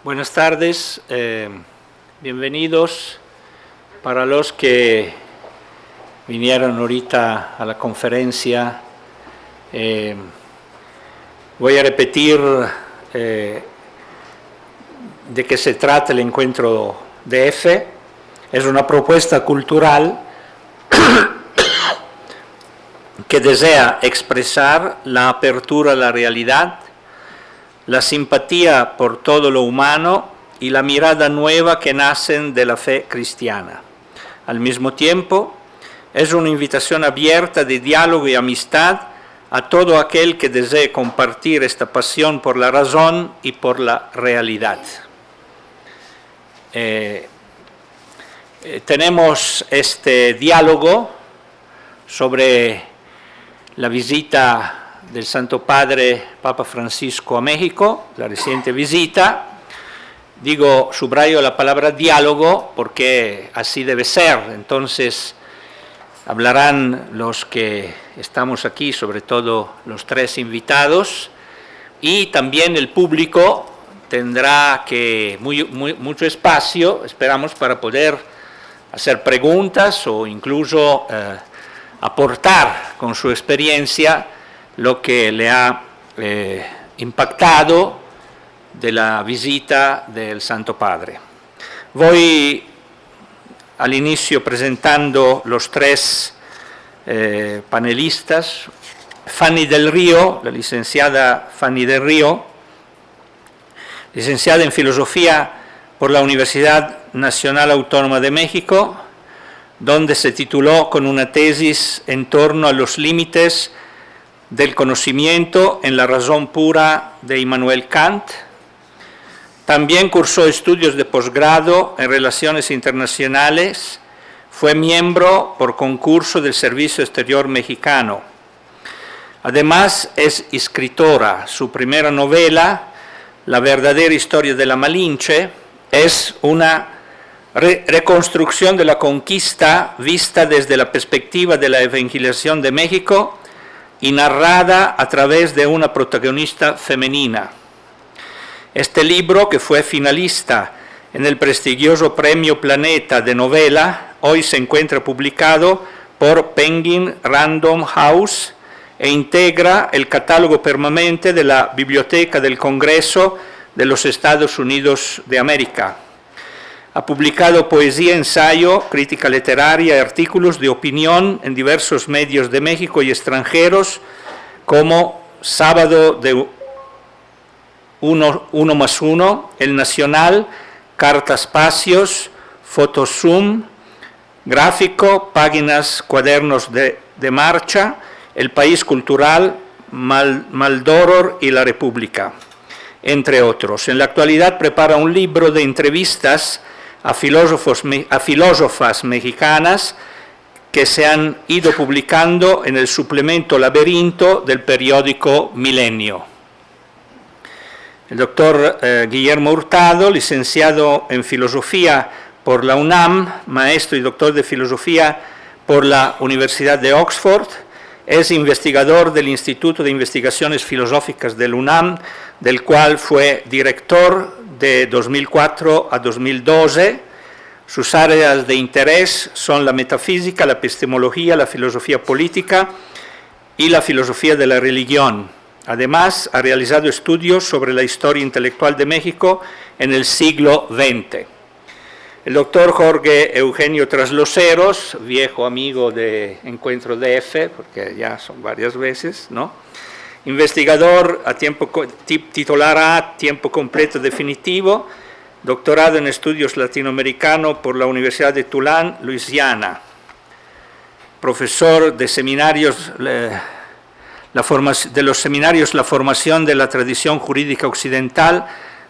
Buenas tardes, bienvenidos. Para los que vinieron ahorita a la conferencia, voy a repetir de qué se trata el encuentro DF. Es una propuesta cultural que desea expresar la apertura a la realidad, la simpatía por todo lo humano y la mirada nueva que nacen de la fe cristiana. Al mismo tiempo, es una invitación abierta de diálogo y amistad a todo aquel que desee compartir esta pasión por la razón y por la realidad. Tenemos este diálogo sobre la visita del Santo Padre Papa Francisco a México, la reciente visita. Subrayo la palabra diálogo porque así debe ser. Entonces hablarán los que estamos aquí, sobre todo los tres invitados, y también el público tendrá mucho espacio, esperamos, para poder hacer preguntas o incluso aportar con su experiencia lo que le ha impactado de la visita del Santo Padre. Voy al inicio presentando los tres panelistas. Fanny del Río, la licenciada Fanny del Río, licenciada en Filosofía por la Universidad Nacional Autónoma de México, donde se tituló con una tesis en torno a los límites del conocimiento en la razón pura de Immanuel Kant. También cursó estudios de posgrado en Relaciones Internacionales, fue miembro por concurso del Servicio Exterior Mexicano. Además es escritora. Su primera novela, La verdadera historia de la Malinche, es una reconstrucción de la conquista vista desde la perspectiva de la evangelización de México y narrada a través de una protagonista femenina. Este libro, que fue finalista en el prestigioso Premio Planeta de novela, hoy se encuentra publicado por Penguin Random House e integra el catálogo permanente de la Biblioteca del Congreso de los Estados Unidos de América. Ha publicado poesía, ensayo, crítica literaria y artículos de opinión en diversos medios de México y extranjeros, como Sábado de 1+1, El Nacional, Cartaespacios, Fotozoom, Gráfico, Páginas, Cuadernos de Marcha, El País Cultural, Maldoror y La República, entre otros. En la actualidad prepara un libro de entrevistas a filósofas mexicanas que se han ido publicando en el suplemento Laberinto del periódico Milenio. El doctor Guillermo Hurtado, licenciado en Filosofía por la UNAM, maestro y doctor de Filosofía por la Universidad de Oxford, es investigador del Instituto de Investigaciones Filosóficas del UNAM, del cual fue director de 2004 a 2012. Sus áreas de interés son la metafísica, la epistemología, la filosofía política y la filosofía de la religión. Además, ha realizado estudios sobre la historia intelectual de México en el siglo XX. El doctor Jorge Eugenio Trasloceros, viejo amigo de Encuentro DF, porque ya son varias veces, ¿no? Investigador titular a tiempo completo definitivo, doctorado en estudios latinoamericanos por la Universidad de Tulane, Luisiana, profesor de seminarios, de los seminarios La formación de la tradición jurídica occidental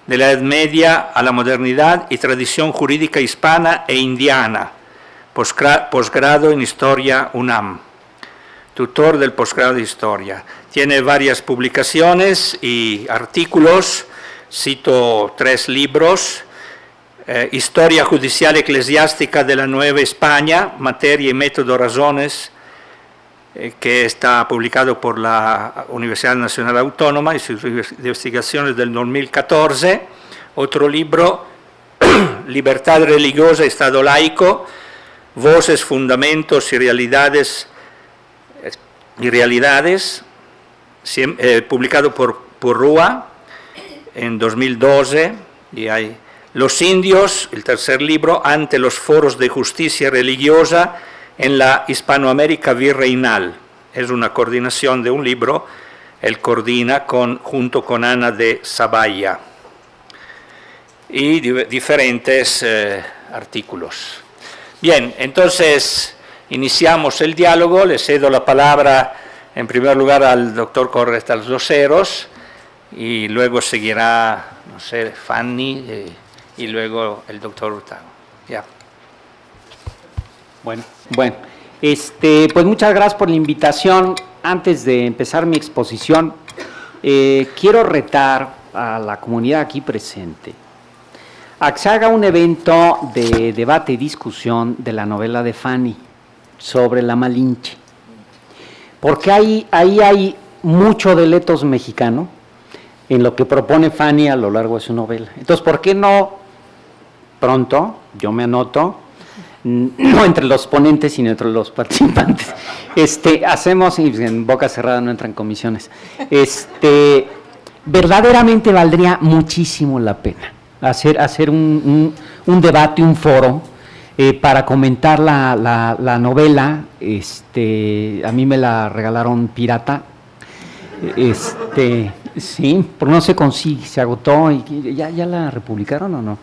de la Edad Media a la modernidad y tradición jurídica hispana e indiana, posgrado en Historia UNAM, tutor del posgrado de Historia. Tiene varias publicaciones y artículos, cito 3 libros: Historia Judicial Eclesiástica de la Nueva España, Materia y Método Razones, que está publicado por la Universidad Nacional Autónoma y sus investigaciones del 2014, Otro libro, Libertad religiosa, Estado laico, Voces, Fundamentos y Realidades, publicado por Purrúa en 2012, y hay Los indios, el tercer libro, ante los foros de justicia religiosa en la Hispanoamérica virreinal. Es una coordinación de un libro, él coordina junto con Ana de Zavalla, y diferentes artículos. Bien, entonces iniciamos el diálogo. Le cedo la palabra en primer lugar al doctor Corretas Loceros, y luego seguirá, no sé, Fanny, y luego el doctor Hurtado. Ya. Bueno, pues muchas gracias por la invitación. Antes de empezar mi exposición, quiero retar a la comunidad aquí presente a que se haga un evento de debate y discusión de la novela de Fanny sobre la Malinche, porque ahí hay mucho del etos mexicano en lo que propone Fanny a lo largo de su novela. Entonces, ¿por qué no pronto, yo me anoto, no entre los ponentes, sino entre los participantes, hacemos, y en boca cerrada no entran comisiones, verdaderamente valdría muchísimo la pena hacer un debate, un foro, para comentar la novela. A mí me la regalaron pirata, sí, porque no se consigue, se agotó. Y ¿ya la republicaron o no?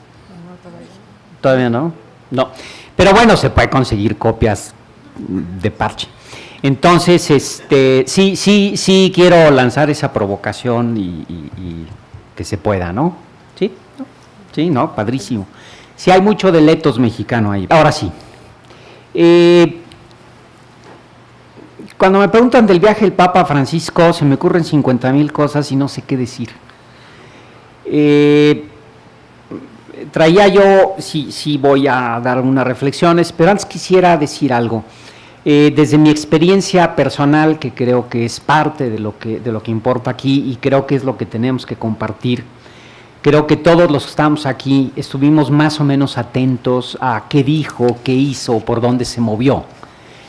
¿Todavía no? No, pero bueno, se puede conseguir copias de parche. Entonces, sí quiero lanzar esa provocación y que se pueda, ¿no? ¿Sí? Sí, ¿no? Padrísimo. Sí, hay mucho del etos mexicano ahí. Ahora sí. Cuando me preguntan del viaje del Papa Francisco, se me ocurren 50,000 cosas y no sé qué decir. Traía yo, sí voy a dar unas reflexiones, pero antes quisiera decir algo. Desde mi experiencia personal, que creo que es parte de lo que importa aquí, y creo que es lo que tenemos que compartir, creo que todos los que estamos aquí estuvimos más o menos atentos a qué dijo, qué hizo, por dónde se movió.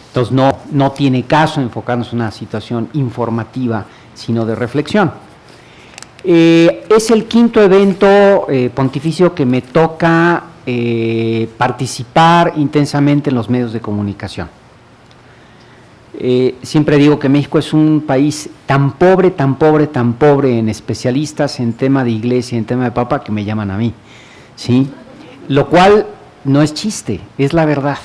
Entonces no tiene caso enfocarnos en una situación informativa, sino de reflexión. Es el quinto evento pontificio que me toca participar intensamente en los medios de comunicación. Siempre digo que México es un país tan pobre en especialistas en tema de iglesia, en tema de papa, que me llaman a mí, ¿sí? Lo cual no es chiste, es la verdad.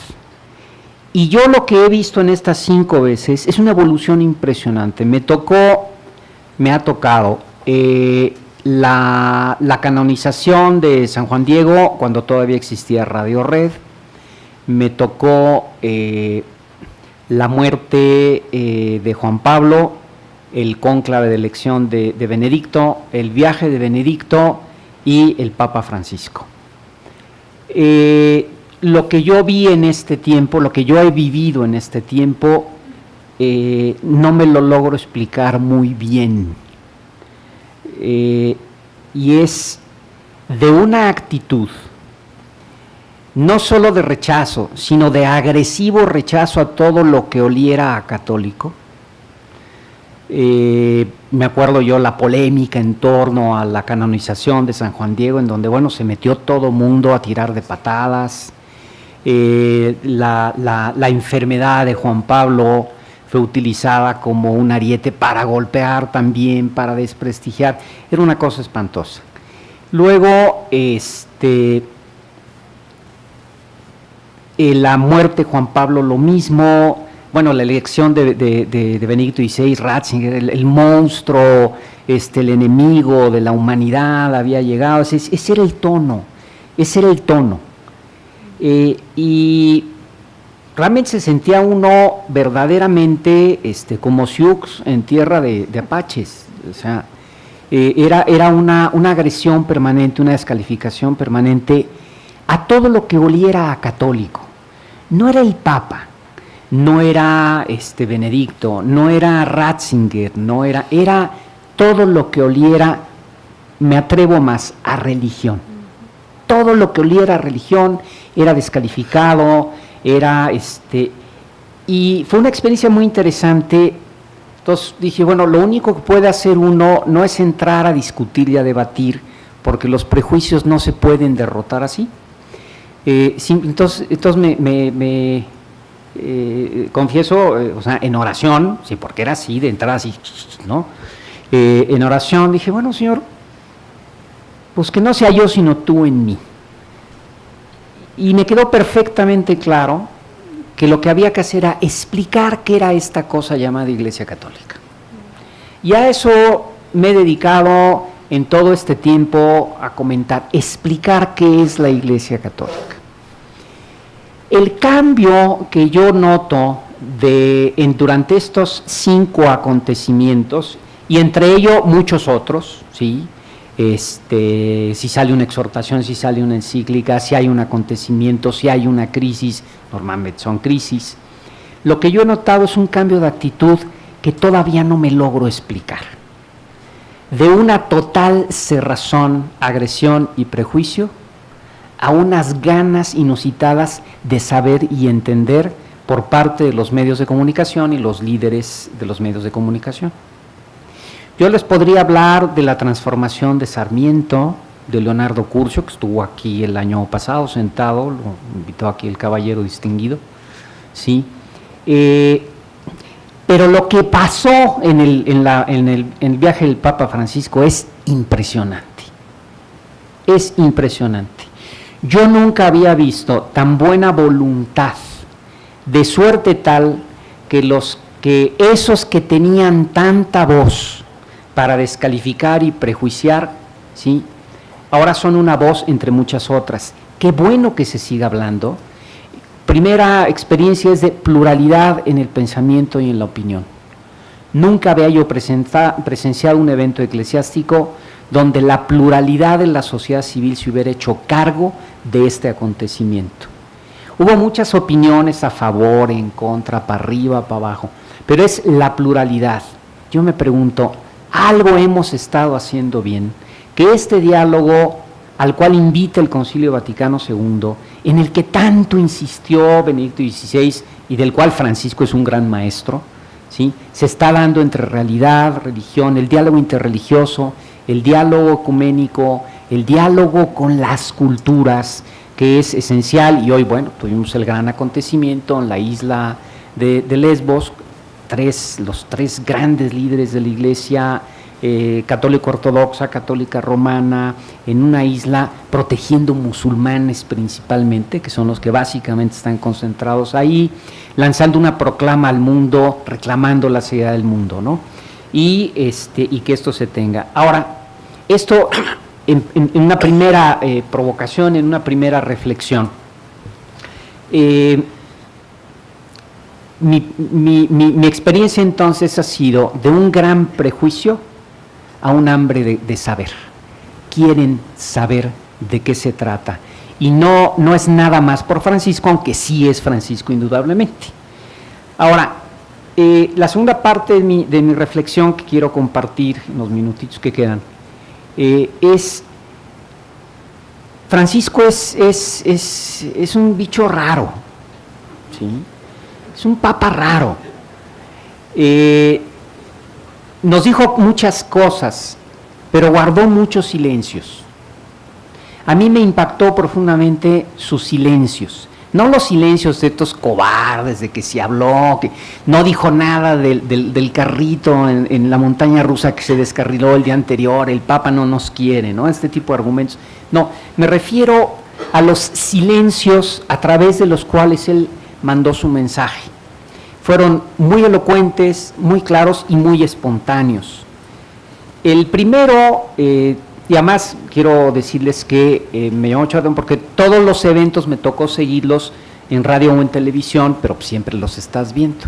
Y yo lo que he visto en estas 5 veces es una evolución impresionante. Me ha tocado la canonización de San Juan Diego cuando todavía existía Radio Red. Me tocó la muerte de Juan Pablo, el cónclave de elección de Benedicto, el viaje de Benedicto y el Papa Francisco. Lo que yo vi en este tiempo, lo que yo he vivido en este tiempo, no me lo logro explicar muy bien. Y es de una actitud no solo de rechazo, sino de agresivo rechazo a todo lo que oliera a católico. Me acuerdo yo la polémica en torno a la canonización de San Juan Diego, en donde, bueno, se metió todo mundo a tirar de patadas. La enfermedad de Juan Pablo fue utilizada como un ariete para golpear también, para desprestigiar. Era una cosa espantosa. Luego, la muerte de Juan Pablo, lo mismo. Bueno, la elección de Benedicto XVI, Ratzinger, el monstruo, el enemigo de la humanidad había llegado. Ese era el tono, y realmente se sentía uno verdaderamente como Sioux en tierra de apaches. O sea, era una agresión permanente, una descalificación permanente a todo lo que oliera a católico. No era el Papa, no era Benedicto, no era Ratzinger, era todo lo que oliera me atrevo más, a religión. Todo lo que oliera a religión era descalificado, y fue una experiencia muy interesante. Entonces dije, bueno, lo único que puede hacer uno no es entrar a discutir y a debatir, porque los prejuicios no se pueden derrotar así. Entonces me confieso, o sea, en oración, sí, porque era así, de entrada así, ¿no? En oración dije, bueno, Señor, pues que no sea yo sino tú en mí. Y me quedó perfectamente claro que lo que había que hacer era explicar qué era esta cosa llamada Iglesia Católica. Y a eso me he dedicado en todo este tiempo a comentar, explicar qué es la Iglesia Católica. El cambio que yo noto durante estos 5 acontecimientos, y entre ellos muchos otros, ¿sí? Si sale una exhortación, si sale una encíclica, si hay un acontecimiento, si hay una crisis, normalmente son crisis. Lo que yo he notado es un cambio de actitud que todavía no me logro explicar. De una total cerrazón, agresión y prejuicio a unas ganas inusitadas de saber y entender por parte de los medios de comunicación y los líderes de los medios de comunicación. Yo les podría hablar de la transformación de Sarmiento, de Leonardo Curcio, que estuvo aquí el año pasado sentado, lo invitó aquí el caballero distinguido, ¿sí? Pero lo que pasó en el viaje del Papa Francisco es impresionante, es impresionante. Yo nunca había visto tan buena voluntad, de suerte tal que esos que tenían tanta voz para descalificar y prejuiciar, ¿sí? Ahora son una voz entre muchas otras. Qué bueno que se siga hablando. Primera experiencia es de pluralidad en el pensamiento y en la opinión. Nunca había yo presenciado un evento eclesiástico donde la pluralidad de la sociedad civil se hubiera hecho cargo de este acontecimiento. Hubo muchas opiniones a favor, en contra, para arriba, para abajo, pero es la pluralidad. Yo me pregunto, algo hemos estado haciendo bien, que este diálogo al cual invita el Concilio Vaticano II, en el que tanto insistió Benedicto XVI y del cual Francisco es un gran maestro, ¿sí? Se está dando entre realidad, religión, el diálogo interreligioso, el diálogo ecuménico, el diálogo con las culturas, que es esencial. Y hoy, bueno, tuvimos el gran acontecimiento en la isla de Lesbos, los tres grandes líderes de la Iglesia católica ortodoxa, católica romana, en una isla protegiendo musulmanes principalmente, que son los que básicamente están concentrados ahí, lanzando una proclama al mundo, reclamando la seguridad del mundo, ¿no? Y que esto se tenga. Ahora, esto en una primera provocación, en una primera reflexión. Mi experiencia entonces ha sido de un gran prejuicio a un hambre de saber. Quieren saber de qué se trata. Y no es nada más por Francisco, aunque sí es Francisco indudablemente. Ahora, la segunda parte de mi reflexión que quiero compartir en los minutitos que quedan, es Francisco es un bicho raro, ¿sí? Es un papa raro. Nos dijo muchas cosas, pero guardó muchos silencios. A mí me impactó profundamente sus silencios, no los silencios de estos cobardes, de que se habló, que no dijo nada del carrito en la montaña rusa que se descarriló el día anterior, el Papa no nos quiere, ¿no? Este tipo de argumentos. No, me refiero a los silencios a través de los cuales él mandó su mensaje. Fueron muy elocuentes, muy claros y muy espontáneos. El primero, y además quiero decirles que me llamó mucho la atención porque todos los eventos me tocó seguirlos en radio o en televisión, pero siempre los estás viendo.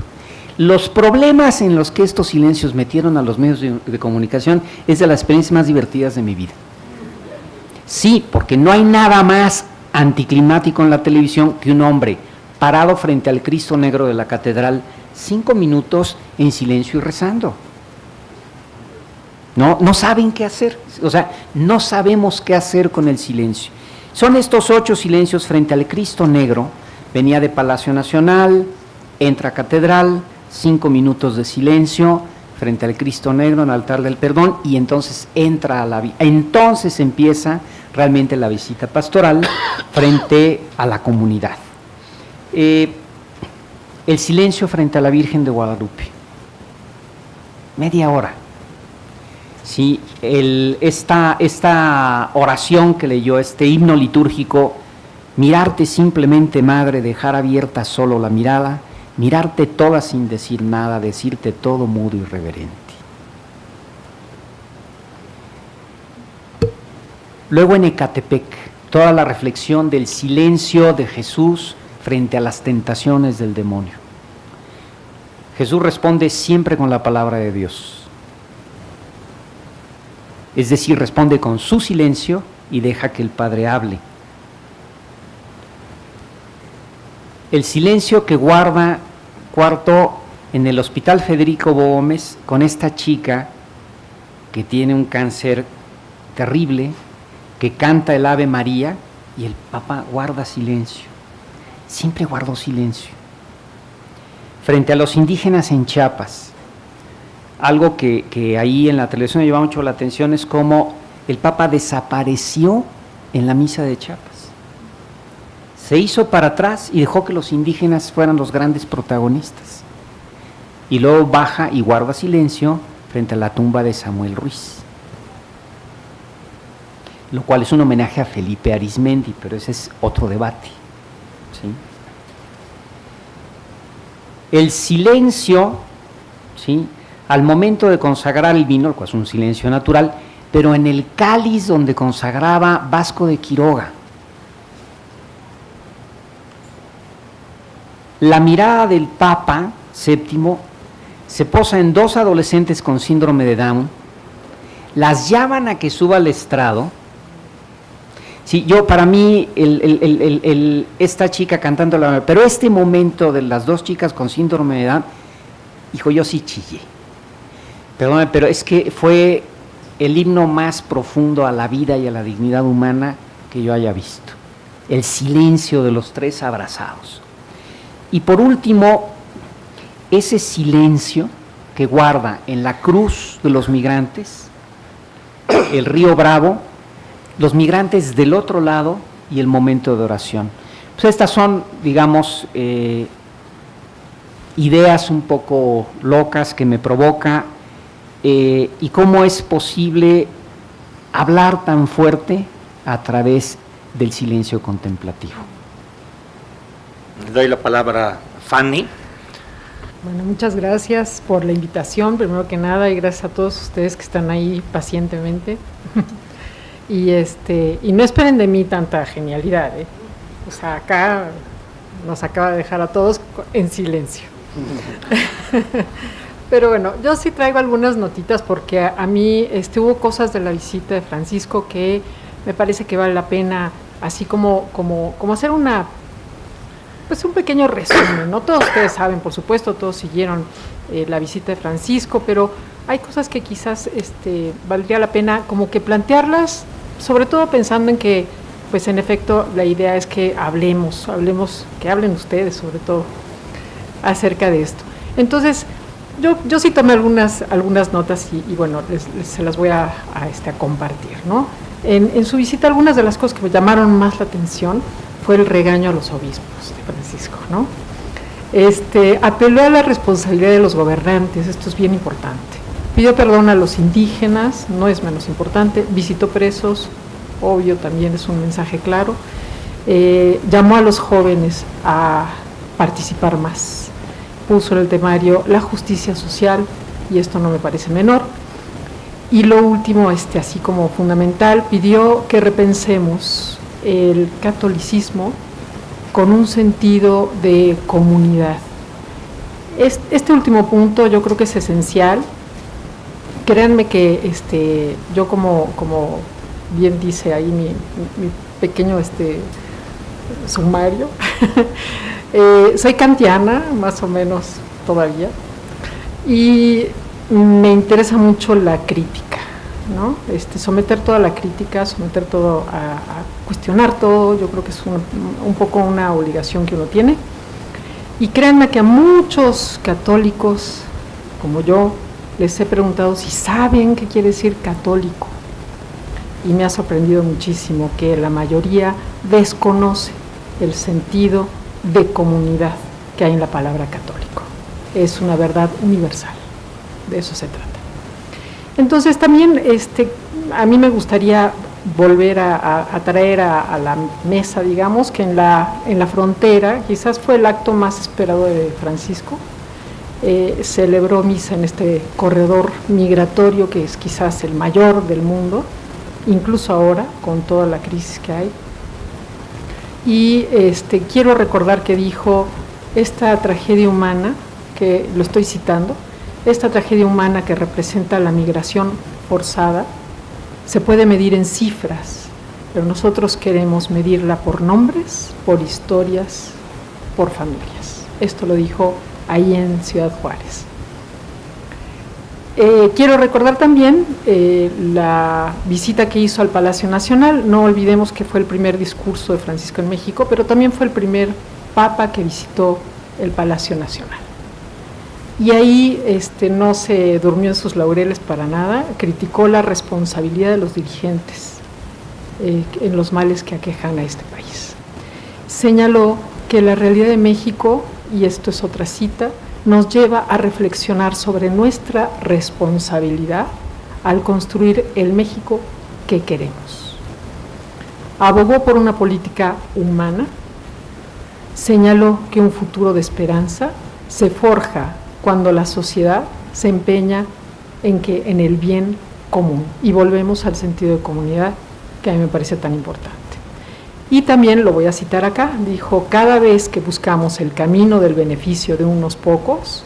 Los problemas en los que estos silencios metieron a los medios de comunicación es de las experiencias más divertidas de mi vida. Sí, porque no hay nada más anticlimático en la televisión que un hombre parado frente al Cristo Negro de la catedral, 5 minutos en silencio y rezando. No saben qué hacer, o sea, no sabemos qué hacer con el silencio. Son estos 8 silencios frente al Cristo Negro. Venía de Palacio Nacional, entra a Catedral, 5 minutos de silencio frente al Cristo Negro en el altar del perdón, y entonces entonces empieza realmente la visita pastoral frente a la comunidad. El silencio frente a la Virgen de Guadalupe, media hora. Sí, esta oración que leyó, este himno litúrgico, mirarte simplemente, Madre, dejar abierta solo la mirada, mirarte toda sin decir nada, decirte todo mudo y reverente. Luego en Ecatepec, toda la reflexión del silencio de Jesús frente a las tentaciones del demonio. Jesús responde siempre con la palabra de Dios. Es decir, responde con su silencio y deja que el Padre hable. El silencio que guarda cuarto en el Hospital Federico Gómez con esta chica que tiene un cáncer terrible, que canta el Ave María, y el Papa guarda silencio, siempre guardó silencio. Frente a los indígenas en Chiapas, algo que ahí en la televisión me llama mucho la atención es cómo el Papa desapareció en la misa de Chiapas. Se hizo para atrás y dejó que los indígenas fueran los grandes protagonistas. Y luego baja y guarda silencio frente a la tumba de Samuel Ruiz, lo cual es un homenaje a Felipe Arizmendi, pero ese es otro debate, ¿sí? El silencio, ¿sí?, al momento de consagrar el vino, el cual es un silencio natural, pero en el cáliz donde consagraba Vasco de Quiroga. La mirada del Papa VII se posa en 2 adolescentes con síndrome de Down, las llaman a que suba al estrado. Sí, para mí, esta chica cantando, pero este momento de las 2 chicas con síndrome de Down, hijo, yo sí chillé. Perdóname, pero es que fue el himno más profundo a la vida y a la dignidad humana que yo haya visto. El silencio de los 3 abrazados. Y por último, ese silencio que guarda en la cruz de los migrantes, el río Bravo, los migrantes del otro lado y el momento de oración. Pues estas son, digamos, ideas un poco locas que me provoca, y cómo es posible hablar tan fuerte a través del silencio contemplativo. Le doy la palabra a Fanny. Bueno, muchas gracias por la invitación, primero que nada, y gracias a todos ustedes que están ahí pacientemente. Y no esperen de mí tanta genialidad, ¿eh? O sea, acá nos acaba de dejar a todos en silencio. Pero bueno, yo sí traigo algunas notitas porque a mí hubo cosas de la visita de Francisco que me parece que vale la pena, así como hacer un pequeño resumen, ¿no? Todos ustedes saben, por supuesto, todos siguieron la visita de Francisco, pero hay cosas que quizás valdría la pena como que plantearlas, sobre todo pensando en que, pues en efecto, la idea es que hablemos, que hablen ustedes sobre todo acerca de esto. Entonces, yo sí tomé algunas notas y bueno, se las voy a compartir, ¿no? En su visita, algunas de las cosas que me llamaron más la atención fue el regaño a los obispos de Francisco, ¿no? Apeló a la responsabilidad de los gobernantes, esto es bien importante. Pidió perdón a los indígenas, no es menos importante. Visitó presos, obvio, también es un mensaje claro. Llamó a los jóvenes a participar más. Puso en el temario la justicia social, y esto no me parece menor. Y lo último, así como fundamental, pidió que repensemos el catolicismo con un sentido de comunidad. Este último punto yo creo que es esencial. Créanme que yo como bien dice ahí mi pequeño sumario, soy kantiana, más o menos todavía, y me interesa mucho la crítica, ¿no? Someter toda la crítica, someter todo a cuestionar todo, yo creo que es un poco una obligación que uno tiene. Y créanme que a muchos católicos, como yo, les he preguntado si saben qué quiere decir católico. Y me ha sorprendido muchísimo que la mayoría desconoce el sentido de comunidad que hay en la palabra católico. Es una verdad universal, de eso se trata. Entonces también a mí me gustaría volver a traer a la mesa, digamos, que en la frontera, quizás fue el acto más esperado de Francisco, celebró misa en este corredor migratorio que es quizás el mayor del mundo, incluso ahora, con toda la crisis que hay. Y quiero recordar que dijo, esta tragedia humana, que lo estoy citando, esta tragedia humana que representa la migración forzada, se puede medir en cifras, pero nosotros queremos medirla por nombres, por historias, por familias. Esto lo dijo ahí en Ciudad Juárez. Quiero recordar también la visita que hizo al Palacio Nacional. No olvidemos que fue el primer discurso de Francisco en México, pero también fue el primer papa que visitó el Palacio Nacional. Y ahí no se durmió en sus laureles para nada, criticó la responsabilidad de los dirigentes en los males que aquejan a este país. Señaló que la realidad de México, y esto es otra cita, nos lleva a reflexionar sobre nuestra responsabilidad al construir el México que queremos. Abogó por una política humana, señaló que un futuro de esperanza se forja cuando la sociedad se empeña en el bien común, y volvemos al sentido de comunidad que a mí me parece tan importante. Y también lo voy a citar acá, dijo, cada vez que buscamos el camino del beneficio de unos pocos,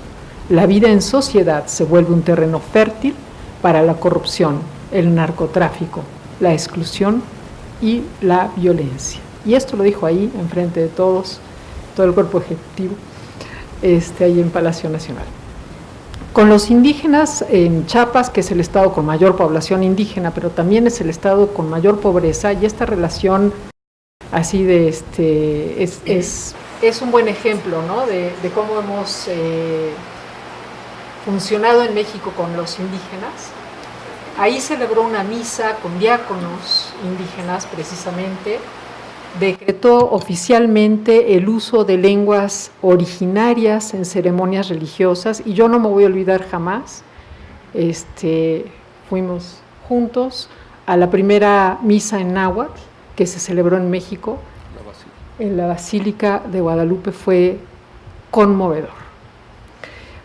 la vida en sociedad se vuelve un terreno fértil para la corrupción, el narcotráfico, la exclusión y la violencia. Y esto lo dijo ahí, enfrente de todos, todo el cuerpo ejecutivo, ahí en Palacio Nacional. Con los indígenas en Chiapas, que es el estado con mayor población indígena, pero también es el estado con mayor pobreza, y esta relación así de es un buen ejemplo, ¿no? de cómo hemos funcionado en México con los indígenas. Ahí celebró una misa con diáconos indígenas precisamente, decretó oficialmente el uso de lenguas originarias en ceremonias religiosas, y yo no me voy a olvidar jamás, fuimos juntos a la primera misa en náhuatl que se celebró en México, en la Basílica de Guadalupe. Fue conmovedor.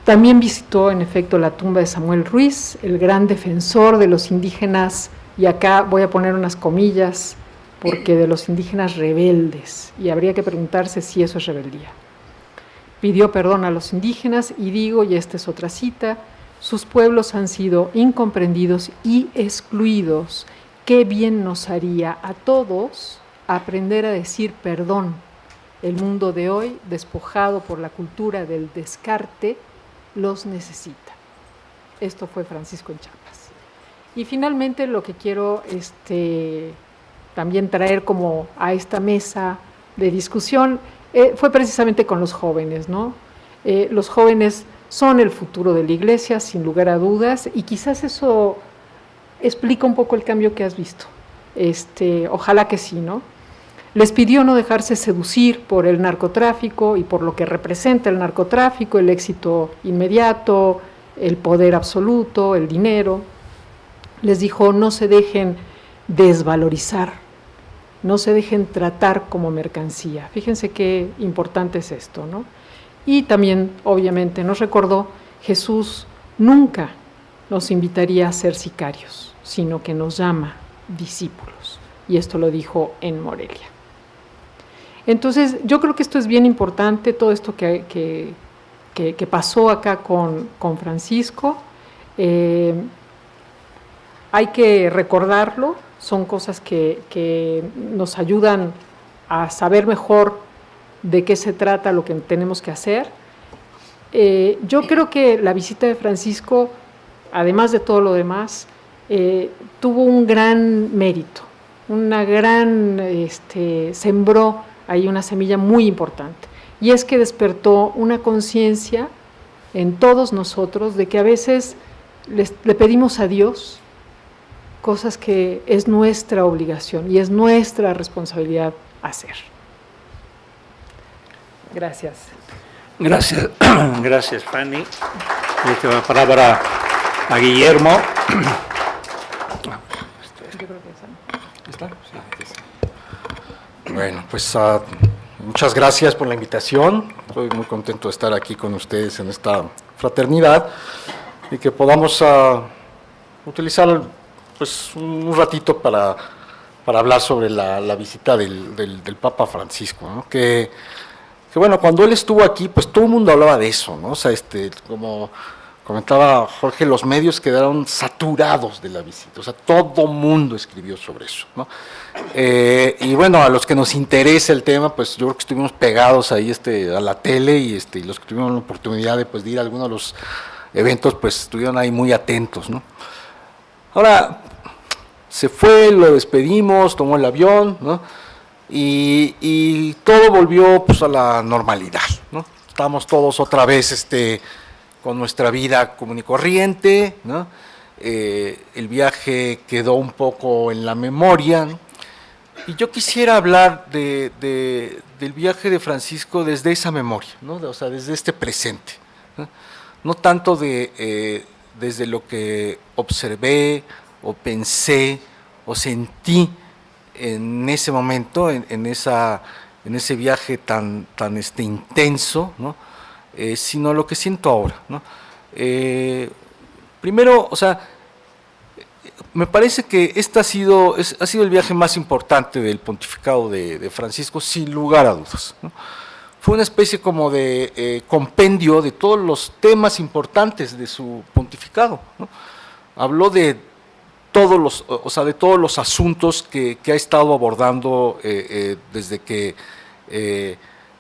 También visitó, en efecto, la tumba de Samuel Ruiz, el gran defensor de los indígenas, y acá voy a poner unas comillas, porque de los indígenas rebeldes, y habría que preguntarse si eso es rebeldía. Pidió perdón a los indígenas y digo, y esta es otra cita, sus pueblos han sido incomprendidos y excluidos. Qué bien nos haría a todos aprender a decir perdón. El mundo de hoy, despojado por la cultura del descarte, los necesita. Esto fue Francisco en Chiapas. Y finalmente lo que quiero también traer como a esta mesa de discusión fue precisamente con los jóvenes, ¿no? Los jóvenes son el futuro de la Iglesia, sin lugar a dudas, y quizás eso explica un poco el cambio que has visto. Ojalá que sí, ¿no? Les pidió no dejarse seducir por el narcotráfico y por lo que representa el narcotráfico, el éxito inmediato, el poder absoluto, el dinero. Les dijo, no se dejen desvalorizar, no se dejen tratar como mercancía. Fíjense qué importante es esto, ¿no? Y también, obviamente, nos recordó, Jesús nunca nos invitaría a ser sicarios, sino que nos llama discípulos. Y esto lo dijo en Morelia. Entonces, yo creo que esto es bien importante, todo esto que pasó acá con Francisco. Hay que recordarlo, son cosas que nos ayudan a saber mejor de qué se trata lo que tenemos que hacer. Yo creo que la visita de Francisco, además de todo lo demás, tuvo un gran mérito, sembró ahí una semilla muy importante, y es que despertó una conciencia en todos nosotros de que a veces le pedimos a Dios cosas que es nuestra obligación y es nuestra responsabilidad hacer. Gracias. Gracias, gracias Fanny. Le la palabra a Guillermo. Yo creo que esa. ¿Está? Sí. Bueno, pues muchas gracias por la invitación. Estoy muy contento de estar aquí con ustedes en esta fraternidad y que podamos utilizar pues un ratito para hablar sobre la visita del Papa Francisco, ¿no? Que bueno, cuando él estuvo aquí, pues todo el mundo hablaba de eso, ¿no? O sea, como comentaba Jorge, los medios quedaron saturados de la visita, o sea, todo mundo escribió sobre eso, ¿no? Y bueno, a los que nos interesa el tema, pues yo creo que estuvimos pegados ahí a la tele y los que tuvimos la oportunidad de ir a algunos de los eventos, pues estuvieron ahí muy atentos, ¿no? Ahora, se fue, lo despedimos, tomó el avión, ¿no? Y todo volvió pues a la normalidad, ¿no? Estamos todos otra vez con nuestra vida común y corriente, ¿no? El viaje quedó un poco en la memoria, ¿no? Y yo quisiera hablar del viaje de Francisco desde esa memoria, ¿no? O sea, desde este presente, ¿no? No tanto desde lo que observé o pensé o sentí en ese momento, en ese viaje tan intenso, ¿no? Sino lo que siento ahora, ¿no? Primero, o sea, me parece que este ha sido el viaje más importante del pontificado de Francisco, sin lugar a dudas, ¿no? Fue una especie como de compendio de todos los temas importantes de su pontificado, ¿no? Habló de todos los asuntos que ha estado abordando desde que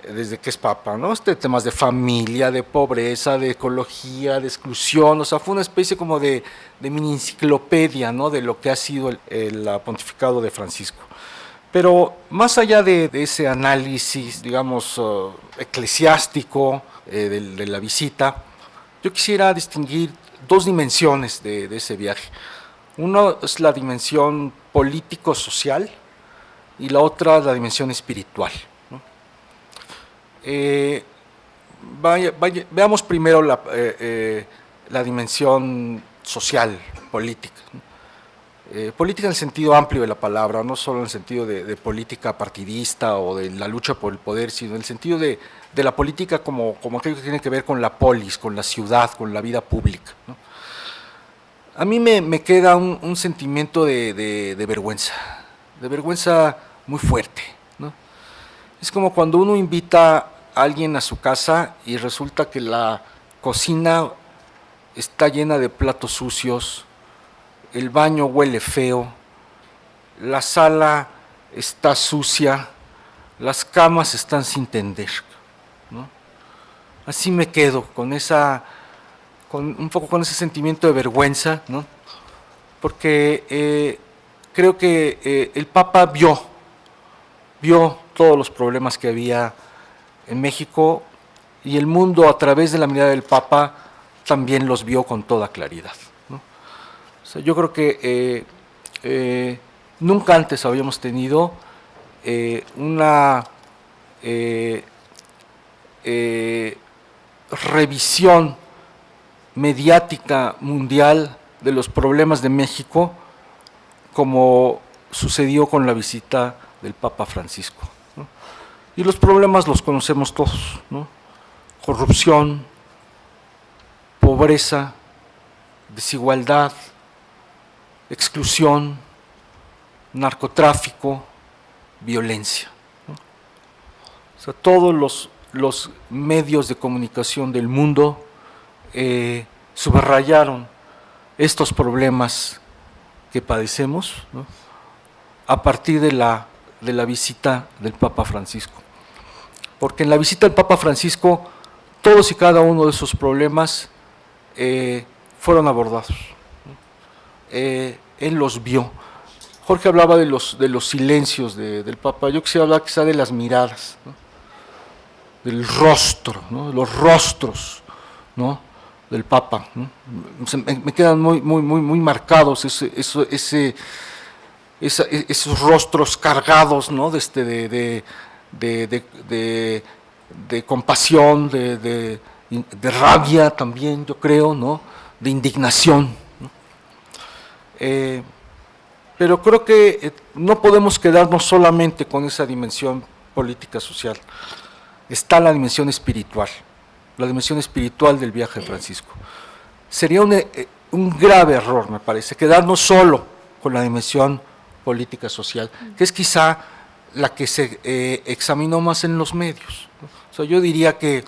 es Papa, ¿no? Temas de familia, de pobreza, de ecología, de exclusión, o sea, fue una especie como de mini enciclopedia, ¿no? De lo que ha sido el pontificado de Francisco. Pero más allá de ese análisis, digamos, eclesiástico de la visita, yo quisiera distinguir dos dimensiones de ese viaje. Uno es la dimensión político-social y la otra la dimensión espiritual, ¿no? Veamos primero la dimensión social, política, ¿no? Política en el sentido amplio de la palabra, no solo en el sentido de política partidista o de la lucha por el poder, sino en el sentido de la política como aquello que tiene que ver con la polis, con la ciudad, con la vida pública, ¿no? A mí me queda un sentimiento de vergüenza muy fuerte, ¿no? Es como cuando uno invita a alguien a su casa y resulta que la cocina está llena de platos sucios, el baño huele feo, la sala está sucia, las camas están sin tender, ¿no? Así me quedo un poco con ese sentimiento de vergüenza, ¿no? Porque creo que el Papa vio todos los problemas que había en México y el mundo a través de la mirada del Papa también los vio con toda claridad, ¿no? O sea, yo creo que nunca antes habíamos tenido una revisión mediática mundial de los problemas de México como sucedió con la visita del Papa Francisco, ¿no? Y los problemas los conocemos todos, ¿no? Corrupción, pobreza, desigualdad, exclusión, narcotráfico, violencia, ¿no? O sea, todos los medios de comunicación del mundo subrayaron estos problemas que padecemos, ¿no? A partir de la visita del Papa Francisco. Porque en la visita del Papa Francisco, todos y cada uno de esos problemas fueron abordados, ¿no? él los vio. Jorge hablaba de los silencios del Papa, yo quisiera hablar quizá de las miradas, ¿no? Del rostro, ¿no? De los rostros, ¿no? Del Papa, ¿no? Me quedan muy marcados esos rostros cargados, ¿no? De compasión, de rabia también, yo creo, ¿no? De indignación, ¿no? Pero creo que no podemos quedarnos solamente con esa dimensión política social. Está la dimensión espiritual del viaje de Francisco. Sería un grave error, me parece, quedarnos solo con la dimensión política social, que es quizá la que se examinó más en los medios, ¿no? O sea, yo diría que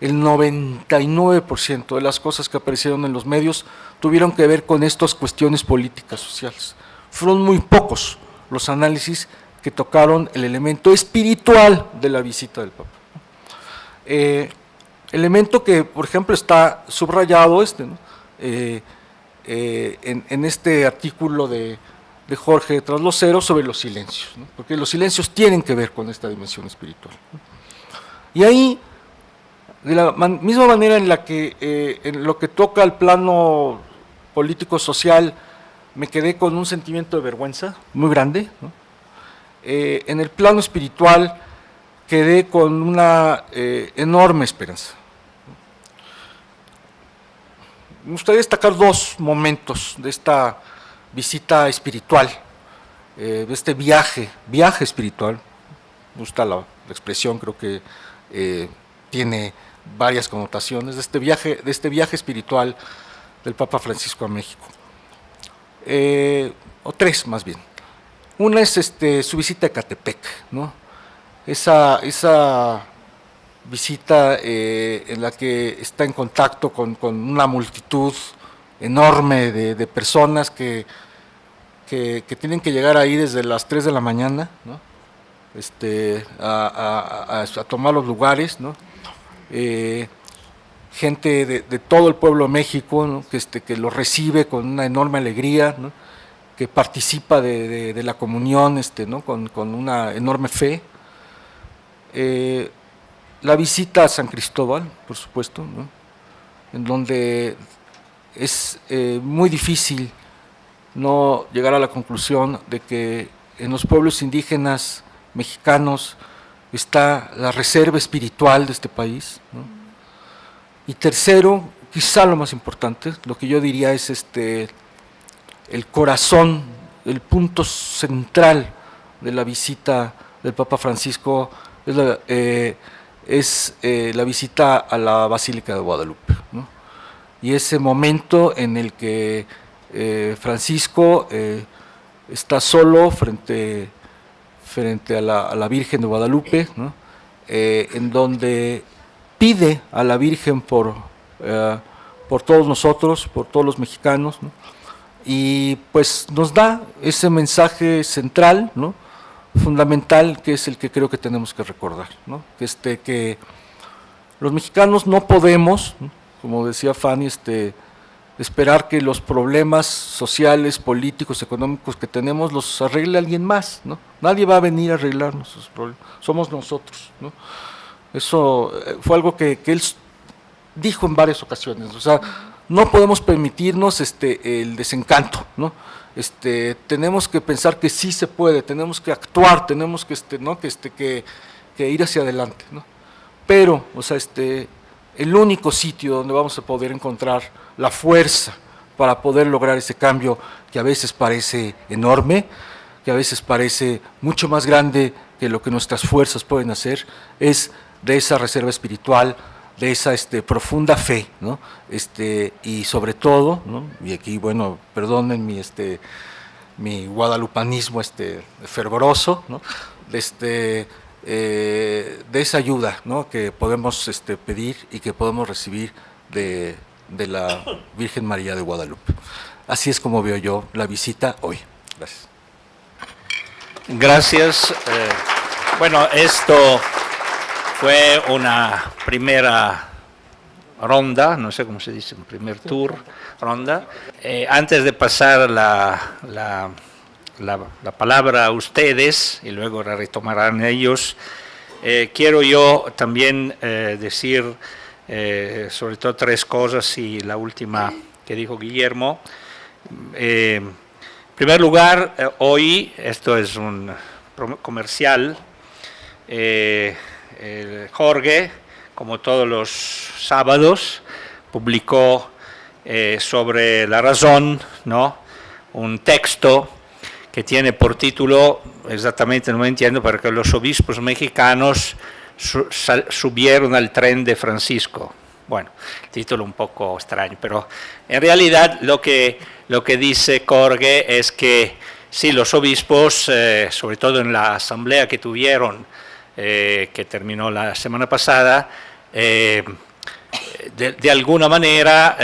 el 99% de las cosas que aparecieron en los medios tuvieron que ver con estas cuestiones políticas sociales. Fueron muy pocos los análisis que tocaron el elemento espiritual de la visita del Papa. Elemento que, por ejemplo, está subrayado ¿no? En este artículo de Jorge Trasloceros sobre los silencios, ¿no? Porque los silencios tienen que ver con esta dimensión espiritual, ¿no? Y ahí, de la misma manera en la que en lo que toca al plano político-social, me quedé con un sentimiento de vergüenza muy grande, ¿no? En el plano espiritual quedé con una enorme esperanza. Me gustaría destacar dos momentos de esta visita espiritual, de este viaje espiritual. Me gusta la expresión, creo que tiene varias connotaciones, de este viaje espiritual del Papa Francisco a México. O tres más bien. Una es su visita a Ecatepec, ¿no? Esa visita en la que está en contacto con una multitud enorme de personas que tienen que llegar ahí desde las 3 de la mañana, ¿no? A tomar los lugares, ¿no? Gente de todo el pueblo de México, ¿no? Que lo recibe con una enorme alegría, ¿no? Que participa de la comunión, ¿no? Con una enorme fe. La visita a San Cristóbal, por supuesto, ¿no? En donde es muy difícil no llegar a la conclusión de que en los pueblos indígenas mexicanos está la reserva espiritual de este país, ¿no? Y tercero, quizá lo más importante, lo que yo diría es el corazón, el punto central de la visita del Papa Francisco es la visita a la Basílica de Guadalupe, ¿no? Y ese momento en el que Francisco está solo frente a la Virgen de Guadalupe, ¿no? En donde pide a la Virgen por todos nosotros, por todos los mexicanos, ¿no? Y pues nos da ese mensaje central, ¿no? Fundamental, que es el que creo que tenemos que recordar, ¿no? Que los mexicanos no podemos, ¿no? Como decía Fanny, esperar que los problemas sociales, políticos, económicos que tenemos los arregle alguien más, ¿no? Nadie va a venir a arreglarnos esos problemas, somos nosotros, ¿no? Eso fue algo que él dijo en varias ocasiones, o sea, no podemos permitirnos el desencanto, ¿no? Tenemos que pensar que sí se puede, tenemos que actuar, tenemos que, ¿no? que ir hacia adelante, ¿no? Pero, o sea, el único sitio donde vamos a poder encontrar la fuerza para poder lograr ese cambio que a veces parece enorme, que a veces parece mucho más grande que lo que nuestras fuerzas pueden hacer, es de esa reserva espiritual, de esa profunda fe, ¿no? Y sobre todo, ¿no? Y aquí, bueno, perdonen mi guadalupanismo fervoroso, ¿no? De esa ayuda, ¿no? Que podemos pedir y que podemos recibir de la Virgen María de Guadalupe. Así es como veo yo la visita hoy. Gracias. Gracias. Bueno, esto fue una primera ronda, no sé cómo se dice, un primer tour, ronda. Antes de pasar la palabra a ustedes, y luego la retomarán ellos, quiero yo también decir sobre todo 3 cosas, y la última que dijo Guillermo. En primer lugar, hoy, esto es un comercial, Jorge, como todos los sábados, publicó sobre la razón, ¿no?, un texto que tiene por título, exactamente no me entiendo, porque los obispos mexicanos subieron al tren de Francisco. Bueno, título un poco extraño, pero en realidad lo que dice Jorge es que sí, los obispos, sobre todo en la asamblea que tuvieron, que terminó la semana pasada, de alguna manera,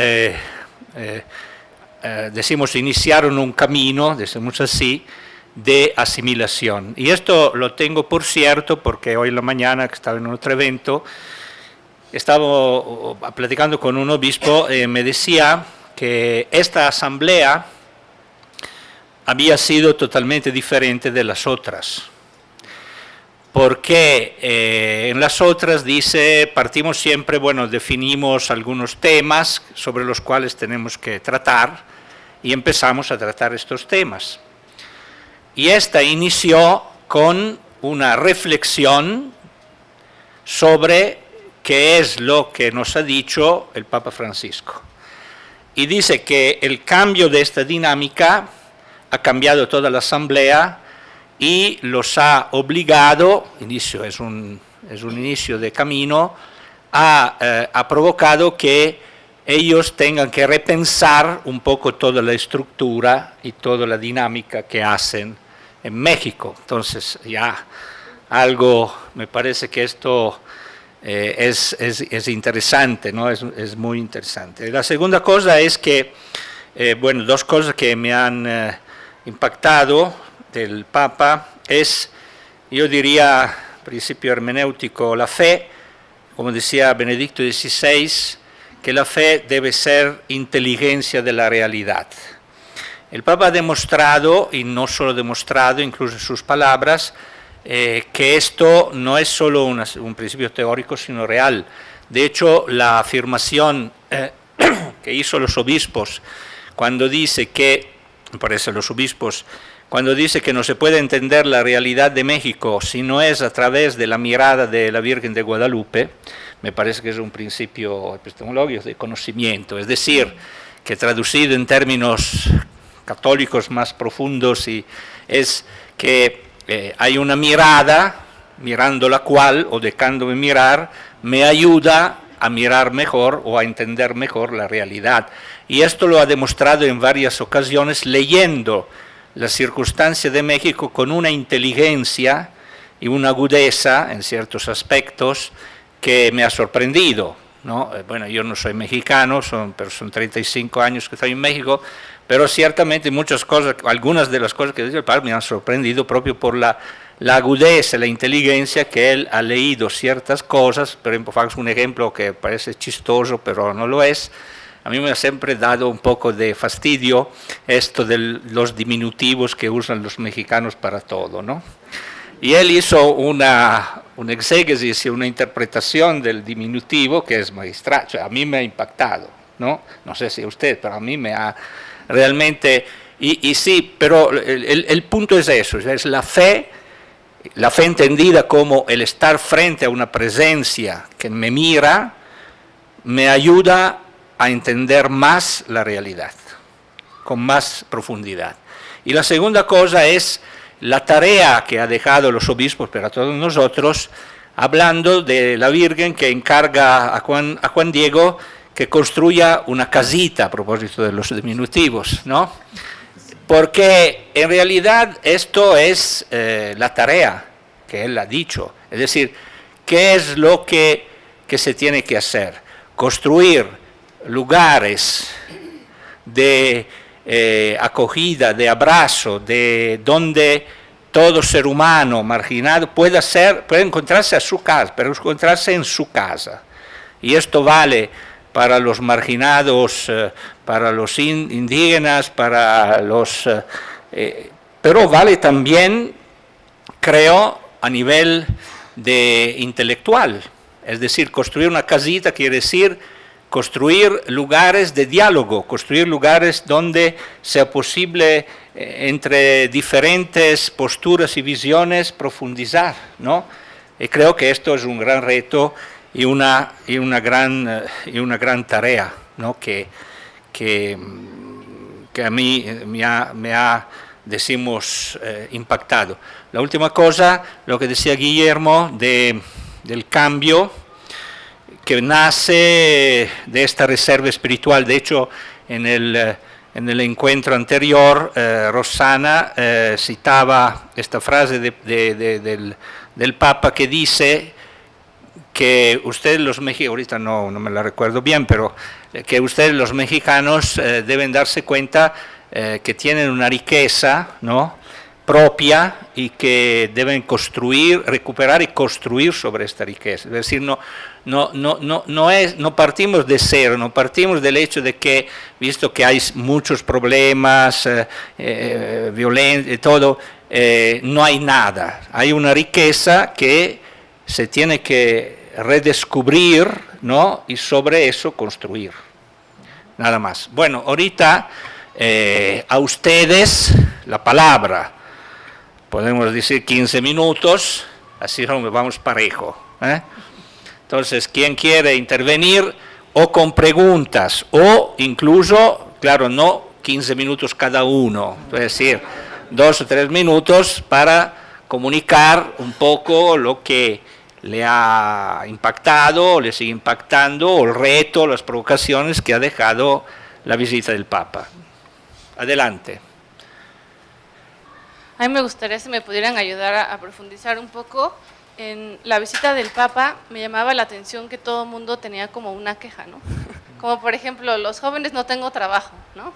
decimos, iniciaron un camino, decimos así, de asimilación. Y esto lo tengo por cierto porque hoy en la mañana, que estaba en otro evento, estaba platicando con un obispo, me decía que esta asamblea había sido totalmente diferente de las otras. Porque en las otras dice, partimos siempre, bueno, definimos algunos temas sobre los cuales tenemos que tratar y empezamos a tratar estos temas. Y esta inició con una reflexión sobre qué es lo que nos ha dicho el Papa Francisco. Y dice que el cambio de esta dinámica ha cambiado toda la asamblea y los ha obligado, es un inicio de camino, ha provocado que ellos tengan que repensar un poco toda la estructura y toda la dinámica que hacen en México. Entonces ya algo, me parece que esto es interesante, ¿no? Es muy interesante. La segunda cosa es que, bueno, 2 cosas que me han impactado del Papa es, yo diría, principio hermenéutico, la fe, como decía Benedicto XVI, que la fe debe ser inteligencia de la realidad. El Papa ha demostrado, y no solo demostrado, incluso en sus palabras, que esto no es solo un principio teórico, sino real. De hecho, la afirmación que hizo los obispos, cuando dice que, parece los obispos, cuando dice que no se puede entender la realidad de México si no es a través de la mirada de la Virgen de Guadalupe, me parece que es un principio epistemológico de conocimiento, es decir, que traducido en términos católicos más profundos, y es que hay una mirada, mirando la cual, o dejándome mirar, me ayuda a mirar mejor o a entender mejor la realidad. Y esto lo ha demostrado en varias ocasiones leyendo la circunstancia de México con una inteligencia y una agudeza en ciertos aspectos que me ha sorprendido, ¿no? Bueno, yo no soy mexicano, pero son 35 años que estoy en México, pero ciertamente muchas cosas, algunas de las cosas que dice el padre me han sorprendido propio por la agudeza, la inteligencia que él ha leído ciertas cosas. Por ejemplo, un ejemplo que parece chistoso, pero no lo es. A mí me ha siempre dado un poco de fastidio esto de los diminutivos que usan los mexicanos para todo, ¿no? Y él hizo una exégesis y una interpretación del diminutivo que es magistral. O sea, a mí me ha impactado, ¿no? No sé si a usted, pero a mí me ha realmente... Y sí, pero el punto es eso, es la fe entendida como el estar frente a una presencia que me mira, me ayuda a entender más la realidad, con más profundidad. Y la segunda cosa es la tarea que ha dejado los obispos para todos nosotros, hablando de la Virgen que encarga a Juan Diego que construya una casita, a propósito de los diminutivos, ¿no? Porque en realidad esto es la tarea que él ha dicho, es decir, ¿qué es lo que se tiene que hacer? Construir lugares de acogida, de abrazo, de donde todo ser humano marginado puede encontrarse a su casa, pero encontrarse en su casa. Y esto vale para los marginados, para los indígenas, para los... pero vale también, creo, a nivel de intelectual. Es decir, construir una casita quiere decir construir lugares de diálogo, construir lugares donde sea posible entre diferentes posturas y visiones profundizar, ¿no? Y creo que esto es un gran reto y una gran tarea, ¿no? que a mí me ha decimos, impactado. La última cosa, lo que decía Guillermo del cambio que nace de esta reserva espiritual. De hecho, en el encuentro anterior, Rosana citaba esta frase del Papa que dice que ustedes los mexicanos, ahorita no me la recuerdo bien, pero que ustedes los mexicanos deben darse cuenta que tienen una riqueza, ¿no?, propia y que deben construir, recuperar y construir sobre esta riqueza. Es decir, no partimos de cero, no partimos del hecho de que, visto que hay muchos problemas, violencia y todo, no hay nada. Hay una riqueza que se tiene que redescubrir, ¿no?, y sobre eso construir. Nada más. Bueno, ahorita a ustedes la palabra. Podemos decir 15 minutos, así vamos parejo. Entonces, quien quiere intervenir o con preguntas o incluso, claro, no 15 minutos cada uno, es decir, 2 o 3 minutos para comunicar un poco lo que le ha impactado, le sigue impactando, o el reto, las provocaciones que ha dejado la visita del Papa. Adelante. A mí me gustaría si me pudieran ayudar a profundizar un poco. En la visita del Papa me llamaba la atención que todo el mundo tenía como una queja, ¿no? Como por ejemplo, los jóvenes no tengo trabajo, ¿no?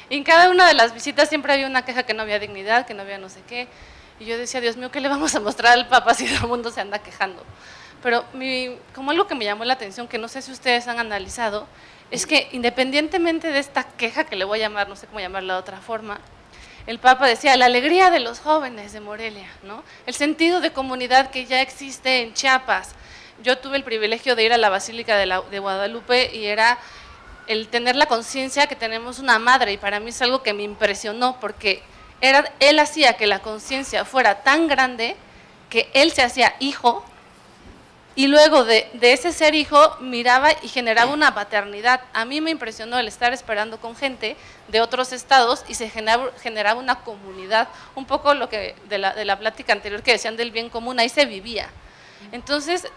Y en cada una de las visitas siempre había una queja que no había dignidad, que no había no sé qué. Y yo decía, Dios mío, ¿qué le vamos a mostrar al Papa si todo el mundo se anda quejando? Pero como algo que me llamó la atención, que no sé si ustedes han analizado, es que independientemente de esta queja, que le voy a llamar, no sé cómo llamarla de otra forma, el Papa decía, la alegría de los jóvenes de Morelia, ¿no?, el sentido de comunidad que ya existe en Chiapas. Yo tuve el privilegio de ir a la Basílica de Guadalupe y era el tener la conciencia que tenemos una madre, y para mí es algo que me impresionó, porque él hacía que la conciencia fuera tan grande que él se hacía hijo, y luego de ese ser hijo miraba y generaba una paternidad. A mí me impresionó el estar esperando con gente de otros estados y se generaba una comunidad, un poco lo que de la plática anterior que decían del bien común, ahí se vivía. Entonces,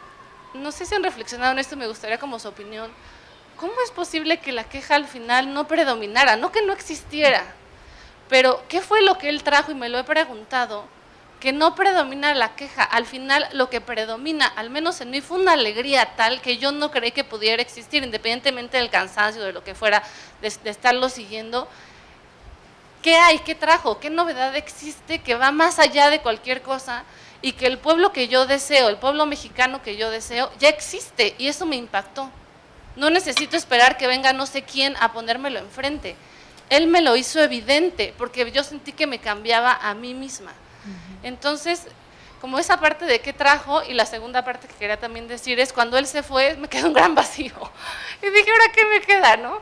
no sé si han reflexionado en esto, me gustaría como su opinión. ¿Cómo es posible que la queja al final no predominara? No que no existiera, pero ¿qué fue lo que él trajo? Y me lo he preguntado, que no predomina la queja. Al final lo que predomina, al menos en mí, fue una alegría tal que yo no creí que pudiera existir, independientemente del cansancio, de lo que fuera, de estarlo siguiendo. ¿Qué hay? ¿Qué trajo? ¿Qué novedad existe que va más allá de cualquier cosa? Y que el pueblo que yo deseo, el pueblo mexicano que yo deseo, ya existe, y eso me impactó. No necesito esperar que venga no sé quién a ponérmelo enfrente. Él me lo hizo evidente, porque yo sentí que me cambiaba a mí misma. Entonces, como esa parte de qué trajo, y la segunda parte que quería también decir es, cuando él se fue, me quedó un gran vacío. Y dije, ¿ahora qué me queda, no?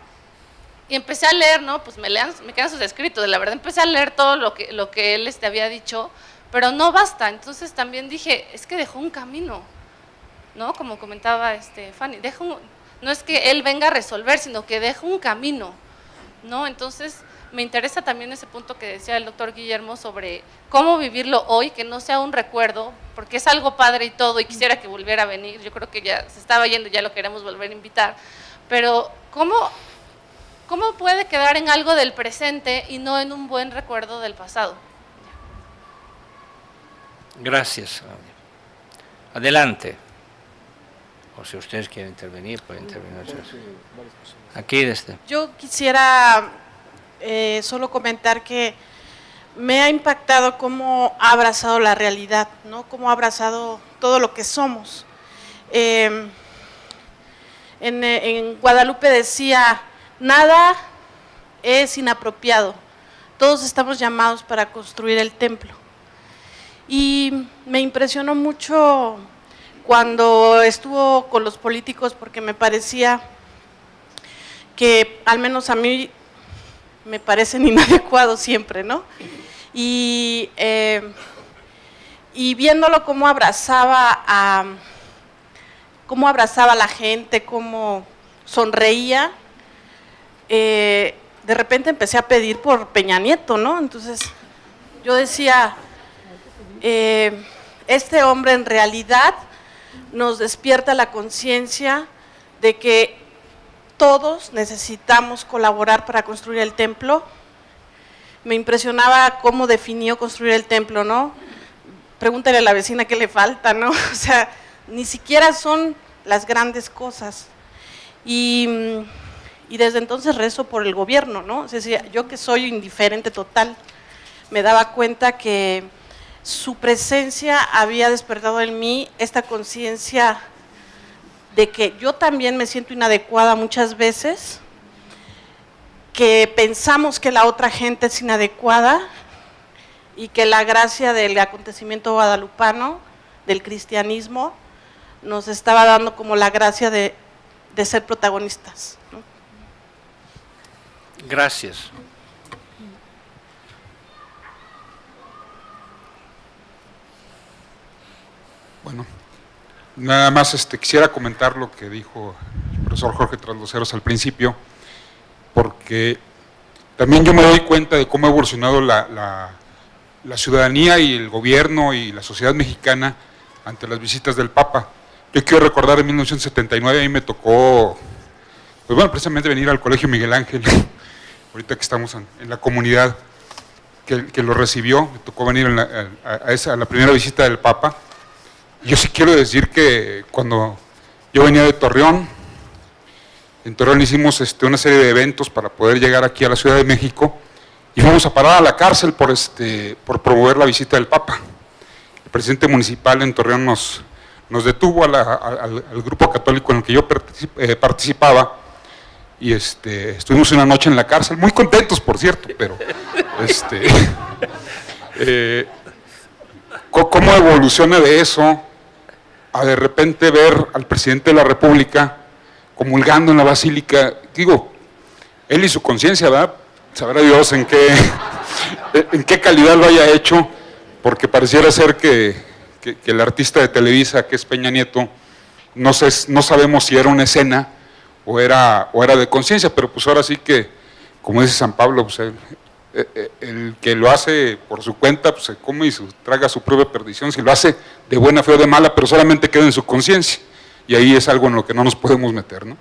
Y empecé a leer, ¿no? Pues me quedan sus escritos, la verdad empecé a leer todo lo que él había dicho, pero no basta. Entonces también dije, es que dejó un camino, ¿no? Como comentaba Fanny, no es que él venga a resolver, sino que deja un camino, ¿no? Entonces me interesa también ese punto que decía el doctor Guillermo sobre cómo vivirlo hoy, que no sea un recuerdo, porque es algo padre y todo, y quisiera que volviera a venir. Yo creo que ya se estaba yendo, ya lo queremos volver a invitar, pero ¿cómo puede quedar en algo del presente y no en un buen recuerdo del pasado? Gracias. Adelante. O si ustedes quieren intervenir, pueden intervenir. Aquí desde. Yo quisiera solo comentar que me ha impactado cómo ha abrazado la realidad, ¿no? Cómo ha abrazado todo lo que somos. En Guadalupe decía, nada es inapropiado, todos estamos llamados para construir el templo. Y me impresionó mucho cuando estuvo con los políticos, porque me parecía que, al menos a mí, me parecen inadecuados siempre, ¿no? Y viéndolo cómo abrazaba a la gente, cómo sonreía, de repente empecé a pedir por Peña Nieto, ¿no? Entonces yo decía, este hombre en realidad nos despierta la conciencia de que todos necesitamos colaborar para construir el templo. Me impresionaba cómo definió construir el templo, ¿no? Pregúntale a la vecina qué le falta, ¿no? O sea, ni siquiera son las grandes cosas. Y desde entonces rezo por el gobierno, ¿no? O sea, yo que soy indiferente total, me daba cuenta que su presencia había despertado en mí esta conciencia de que yo también me siento inadecuada muchas veces, que pensamos que la otra gente es inadecuada y que la gracia del acontecimiento guadalupano, del cristianismo, nos estaba dando como la gracia de ser protagonistas, ¿no? Gracias. Bueno, nada más quisiera comentar lo que dijo el profesor Jorge Trasloceros al principio, porque también yo me doy cuenta de cómo ha evolucionado la ciudadanía y el gobierno y la sociedad mexicana ante las visitas del Papa. Yo quiero recordar en 1979, a mí me tocó, pues bueno, precisamente venir al Colegio Miguel Ángel, ahorita que estamos en la comunidad que lo recibió, me tocó venir a la primera visita del Papa. Yo sí quiero decir que cuando yo venía de Torreón, en Torreón hicimos una serie de eventos para poder llegar aquí a la Ciudad de México y fuimos a parar a la cárcel por promover la visita del Papa. El presidente municipal en Torreón nos detuvo al grupo católico en el que yo participaba y estuvimos una noche en la cárcel, muy contentos por cierto, pero ¿cómo evoluciona de eso a de repente ver al presidente de la República comulgando en la basílica? Digo, él y su conciencia, ¿verdad? Sabrá Dios en qué calidad lo haya hecho, porque pareciera ser que el artista de Televisa, que es Peña Nieto, no sabemos si era una escena o era de conciencia, pero pues ahora sí que, como dice San Pablo, pues el que lo hace por su cuenta, pues se come y traga su propia perdición. Si lo hace de buena fe o de mala, pero solamente queda en su conciencia, y ahí es algo en lo que no nos podemos meter, ¿no?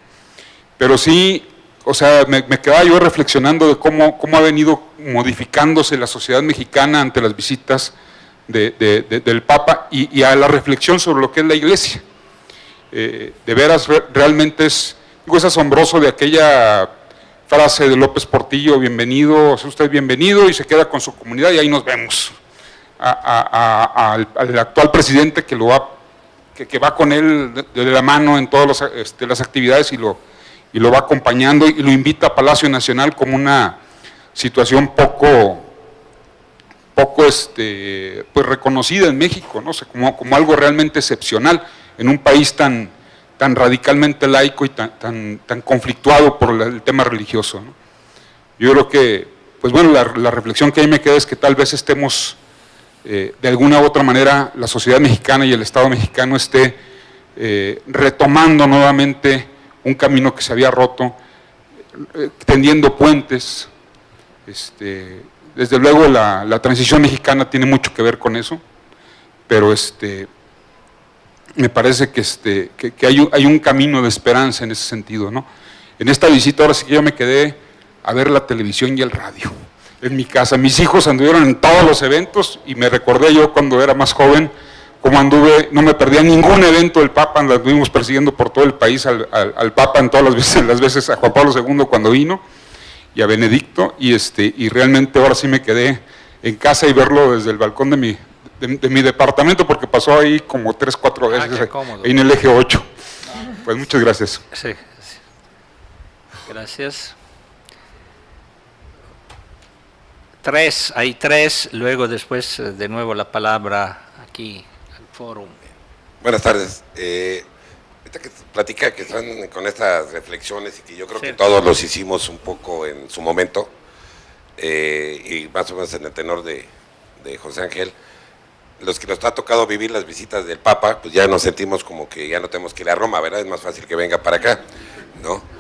Pero sí, o sea, me quedaba yo reflexionando de cómo ha venido modificándose la sociedad mexicana ante las visitas del Papa y a la reflexión sobre lo que es la Iglesia. De veras, realmente es asombroso de aquella frase de López Portillo: bienvenido, sea usted bienvenido, y se queda con su comunidad y ahí nos vemos. Al actual presidente que va con él de la mano en todas las actividades y lo va acompañando y lo invita a Palacio Nacional como una situación poco pues reconocida en México, ¿no? O sea, como algo realmente excepcional en un país tan radicalmente laico y tan conflictuado por el tema religioso, ¿no? Yo creo que, pues bueno, la reflexión que ahí me queda es que tal vez estemos, de alguna u otra manera, la sociedad mexicana y el Estado mexicano esté retomando nuevamente un camino que se había roto, tendiendo puentes. Desde luego la transición mexicana tiene mucho que ver con eso, pero me parece que hay un camino de esperanza en ese sentido, ¿no? En esta visita ahora sí que yo me quedé a ver la televisión y el radio en mi casa. Mis hijos anduvieron en todos los eventos y me recordé yo cuando era más joven, como anduve, no me perdía ningún evento del Papa, anduvimos persiguiendo por todo el país al Papa en todas las veces, a Juan Pablo II cuando vino y a Benedicto, y realmente ahora sí me quedé en casa y verlo desde el balcón de mi departamento, porque pasó ahí como 3 o 4 veces, ahí en el eje 8. Pues muchas gracias. Sí. Gracias. Hay tres, luego después de nuevo la palabra aquí al foro. Buenas tardes. Ahorita que platica que están con estas reflexiones y que yo creo Sí. que todos los hicimos un poco en su momento, y más o menos en el tenor de José Ángel, los que nos ha tocado vivir las visitas del Papa, pues ya nos sentimos como que ya no tenemos que ir a Roma, ¿verdad? Es más fácil que venga para acá, ¿no?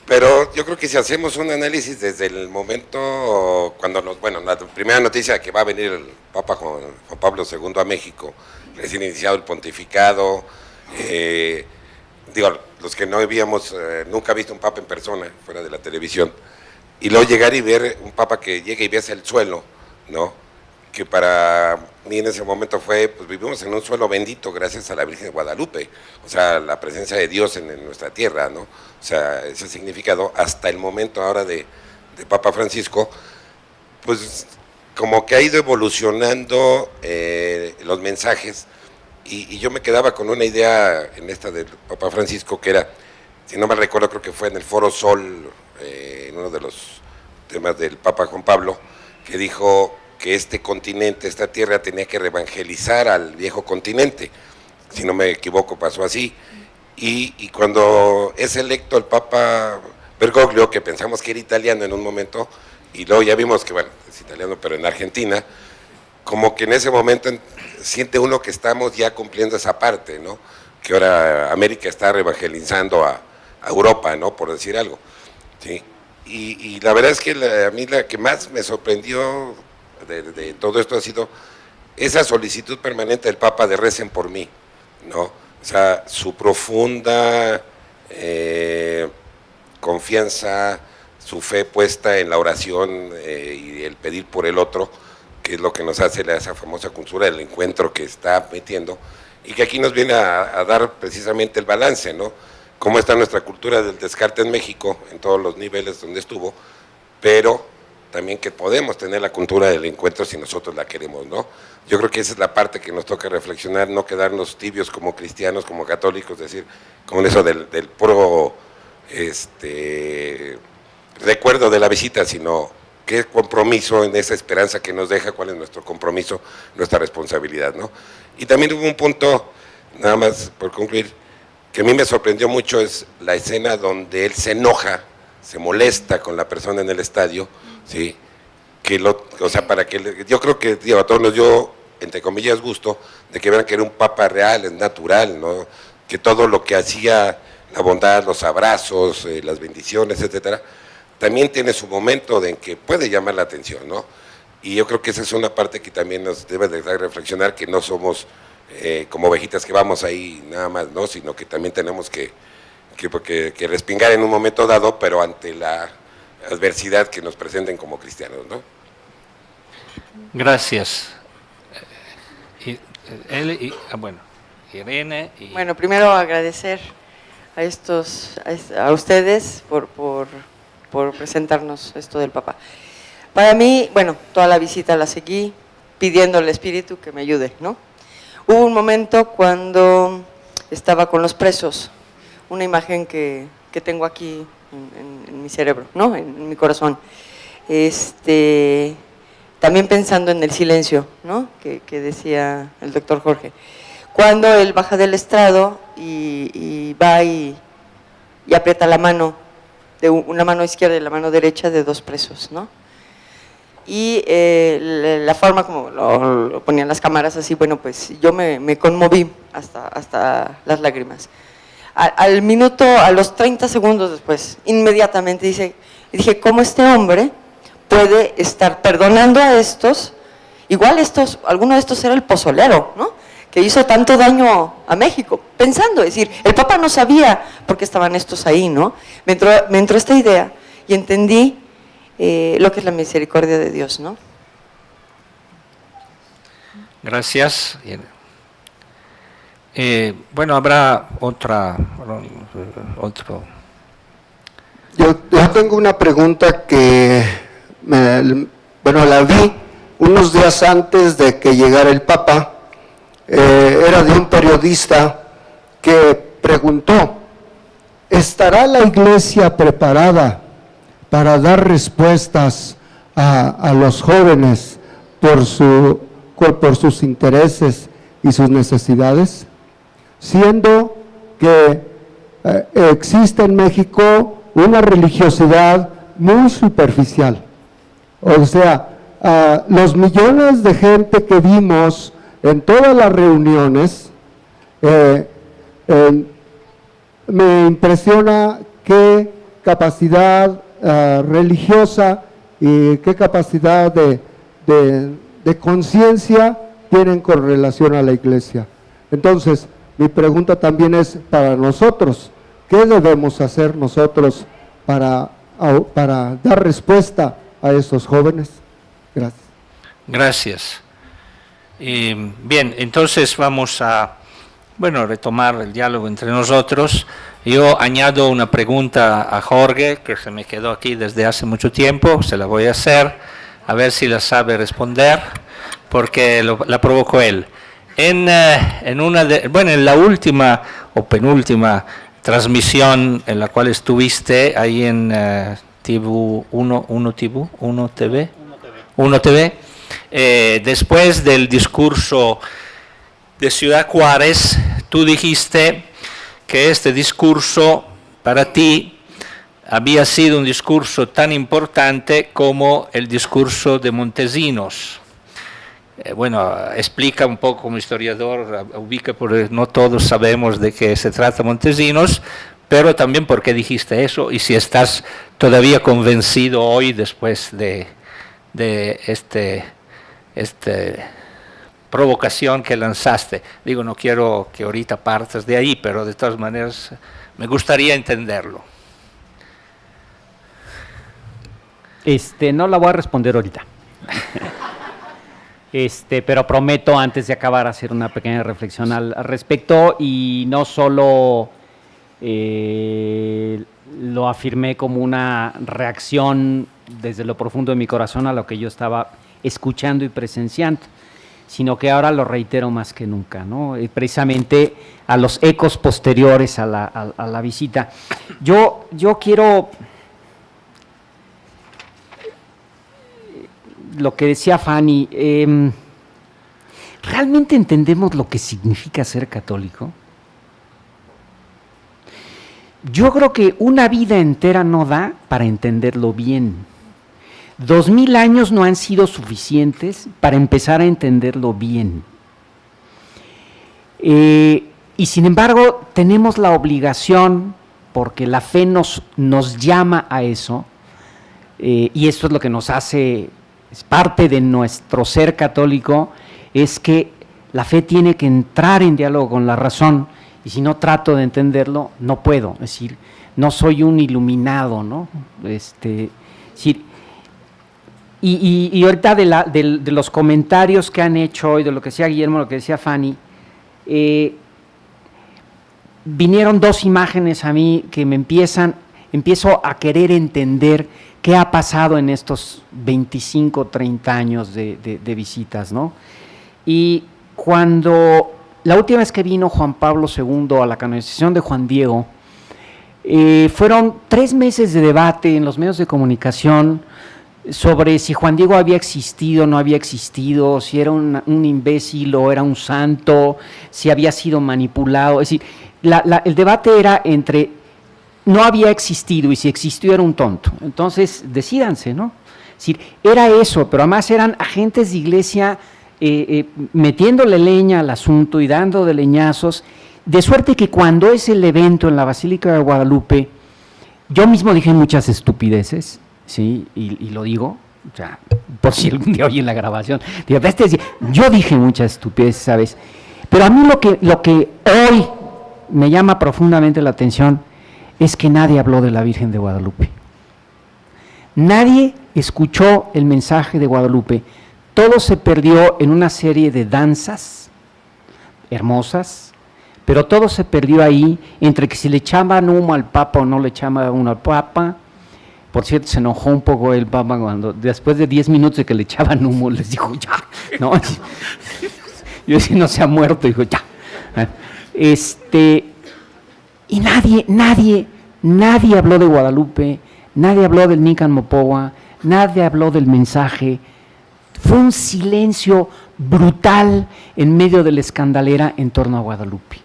Pero yo creo que si hacemos un análisis desde el momento cuando la primera noticia que va a venir el Papa Juan Pablo II a México, recién iniciado el pontificado, los que no habíamos nunca visto un Papa en persona, fuera de la televisión, y luego llegar y ver un Papa que llega y besa el suelo, ¿no? Que para mí en ese momento fue, pues vivimos en un suelo bendito gracias a la Virgen de Guadalupe, o sea, la presencia de Dios en nuestra tierra, ¿no? O sea, ese significado hasta el momento ahora de Papa Francisco, pues como que ha ido evolucionando los mensajes, y yo me quedaba con una idea en esta del Papa Francisco que era, si no me recuerdo, creo que fue en el Foro Sol, en uno de los temas del Papa Juan Pablo, que dijo que este continente, esta tierra tenía que reevangelizar al viejo continente, si no me equivoco pasó así, y cuando es electo el Papa Bergoglio, que pensamos que era italiano en un momento, y luego ya vimos que, bueno, es italiano pero en Argentina, como que en ese momento siente uno que estamos ya cumpliendo esa parte, ¿no? Que ahora América está reevangelizando a Europa, ¿no? Por decir algo, ¿sí? Y la verdad es que a mí la que más me sorprendió de todo esto ha sido esa solicitud permanente del Papa de recen por mí, ¿no? O sea, su profunda confianza, su fe puesta en la oración y el pedir por el otro, que es lo que nos hace esa famosa cultura del encuentro que está metiendo, y que aquí nos viene a dar precisamente el balance, ¿no? Cómo está nuestra cultura del descarte en México, en todos los niveles donde estuvo, pero también que podemos tener la cultura del encuentro si nosotros la queremos, ¿no? Yo creo que esa es la parte que nos toca reflexionar, no quedarnos tibios como cristianos, como católicos, decir, con eso del puro recuerdo de la visita, sino qué compromiso en esa esperanza que nos deja, cuál es nuestro compromiso, nuestra responsabilidad, ¿no? Y también hubo un punto, nada más por concluir, que a mí me sorprendió mucho, es la escena donde él se enoja, se molesta con la persona en el estadio, ¿sí? O sea, para que yo creo que a todos nos dio, entre comillas, gusto de que vean que era un Papa real, es natural, ¿no? Que todo lo que hacía, la bondad, los abrazos, las bendiciones, etcétera, también tiene su momento en que puede llamar la atención, ¿no? Y yo creo que esa es una parte que también nos debe de reflexionar, que no somos como ovejitas que vamos ahí nada más, ¿no? Sino que también tenemos que respingar en un momento dado, pero ante la adversidad que nos presenten como cristianos, ¿no? Gracias. Irene. Bueno, primero agradecer a ustedes por presentarnos esto del Papa. Para mí, bueno, toda la visita la seguí pidiendo al Espíritu que me ayude, ¿no? Hubo un momento cuando estaba con los presos, una imagen que tengo aquí en mi cerebro, ¿no? En mi corazón. También pensando en el silencio, ¿no? Que decía el doctor Jorge. Cuando él baja del estrado y va y aprieta la mano, una mano izquierda y la mano derecha de dos presos, ¿no? Y la forma como lo ponían las cámaras así, bueno, pues yo me conmoví hasta las lágrimas. Al minuto, a los 30 segundos después, inmediatamente dije, ¿cómo este hombre puede estar perdonando a estos? Igual alguno de estos era el pozolero, ¿no? Que hizo tanto daño a México, pensando, es decir, el Papa no sabía por qué estaban estos ahí, ¿no? Me entró esta idea y entendí lo que es la misericordia de Dios, ¿no? Gracias. Bueno, habrá otro. Yo tengo una pregunta que, la vi unos días antes de que llegara el Papa. Era de un periodista que preguntó ¿estará la Iglesia preparada para dar respuestas a los jóvenes por sus intereses y sus necesidades? Siendo que existe en México una religiosidad muy superficial. O sea, los millones de gente que vimos en todas las reuniones, me impresiona qué capacidad religiosa y qué capacidad de conciencia tienen con relación a la Iglesia. Entonces, mi pregunta también es para nosotros, ¿qué debemos hacer nosotros para dar respuesta a esos jóvenes? Gracias. Gracias. Bien, entonces vamos a, retomar el diálogo entre nosotros. Yo añado una pregunta a Jorge, que se me quedó aquí desde hace mucho tiempo, se la voy a hacer, a ver si la sabe responder, porque la provocó él. En la última o penúltima transmisión en la cual estuviste, ahí en Uno TV, después del discurso de Ciudad Juárez, tú dijiste que este discurso para ti había sido un discurso tan importante como el discurso de Montesinos. Explica un poco como historiador, ubica, porque no todos sabemos de qué se trata Montesinos, pero también por qué dijiste eso y si estás todavía convencido hoy después de provocación que lanzaste. Digo, no quiero que ahorita partas de ahí, pero de todas maneras me gustaría entenderlo. No la voy a responder ahorita. Pero prometo antes de acabar hacer una pequeña reflexión al respecto, y no solo lo afirmé como una reacción desde lo profundo de mi corazón a lo que yo estaba escuchando y presenciando, sino que ahora lo reitero más que nunca, ¿no? Precisamente a los ecos posteriores a la visita. Yo quiero, lo que decía Fanny, ¿realmente entendemos lo que significa ser católico? Yo creo que una vida entera no da para entenderlo bien. 2000 años no han sido suficientes para empezar a entenderlo bien. Y sin embargo, tenemos la obligación, porque la fe nos llama a eso, y esto es lo que nos hace, es parte de nuestro ser católico, es que la fe tiene que entrar en diálogo con la razón, y si no trato de entenderlo, no puedo. Es decir, no soy un iluminado, ¿no? Y ahorita de los comentarios que han hecho hoy, de lo que decía Guillermo, lo que decía Fanny, vinieron dos imágenes a mí que empiezo a querer entender qué ha pasado en estos 25, 30 años de visitas, ¿no? Y cuando la última vez que vino Juan Pablo II a la canonización de Juan Diego, fueron 3 meses de debate en los medios de comunicación sobre si Juan Diego había existido o no había existido, si era un imbécil o era un santo, si había sido manipulado. Es decir, el debate era entre no había existido y si existió era un tonto. Entonces, decídanse, ¿no? Es decir, era eso, pero además eran agentes de iglesia metiéndole leña al asunto y dando de leñazos, de suerte que cuando es el evento en la Basílica de Guadalupe, yo mismo dije muchas estupideces, sí, y lo digo, o sea, por si algún día oyen la grabación, yo dije muchas estupideces, ¿sabes? Pero a mí lo que hoy me llama profundamente la atención es que nadie habló de la Virgen de Guadalupe. Nadie escuchó el mensaje de Guadalupe. Todo se perdió en una serie de danzas hermosas, pero todo se perdió ahí, entre que si le echaban humo al Papa o no le echaban humo al Papa. Por cierto, se enojó un poco el Papa cuando, después de 10 minutos de que le echaban humo, les dijo, ya, ¿no? Yo decía, no se ha muerto, dijo, ya. Y nadie Nadie habló de Guadalupe, nadie habló del Nican Mopowa, nadie habló del mensaje. Fue un silencio brutal en medio de la escandalera en torno a Guadalupe.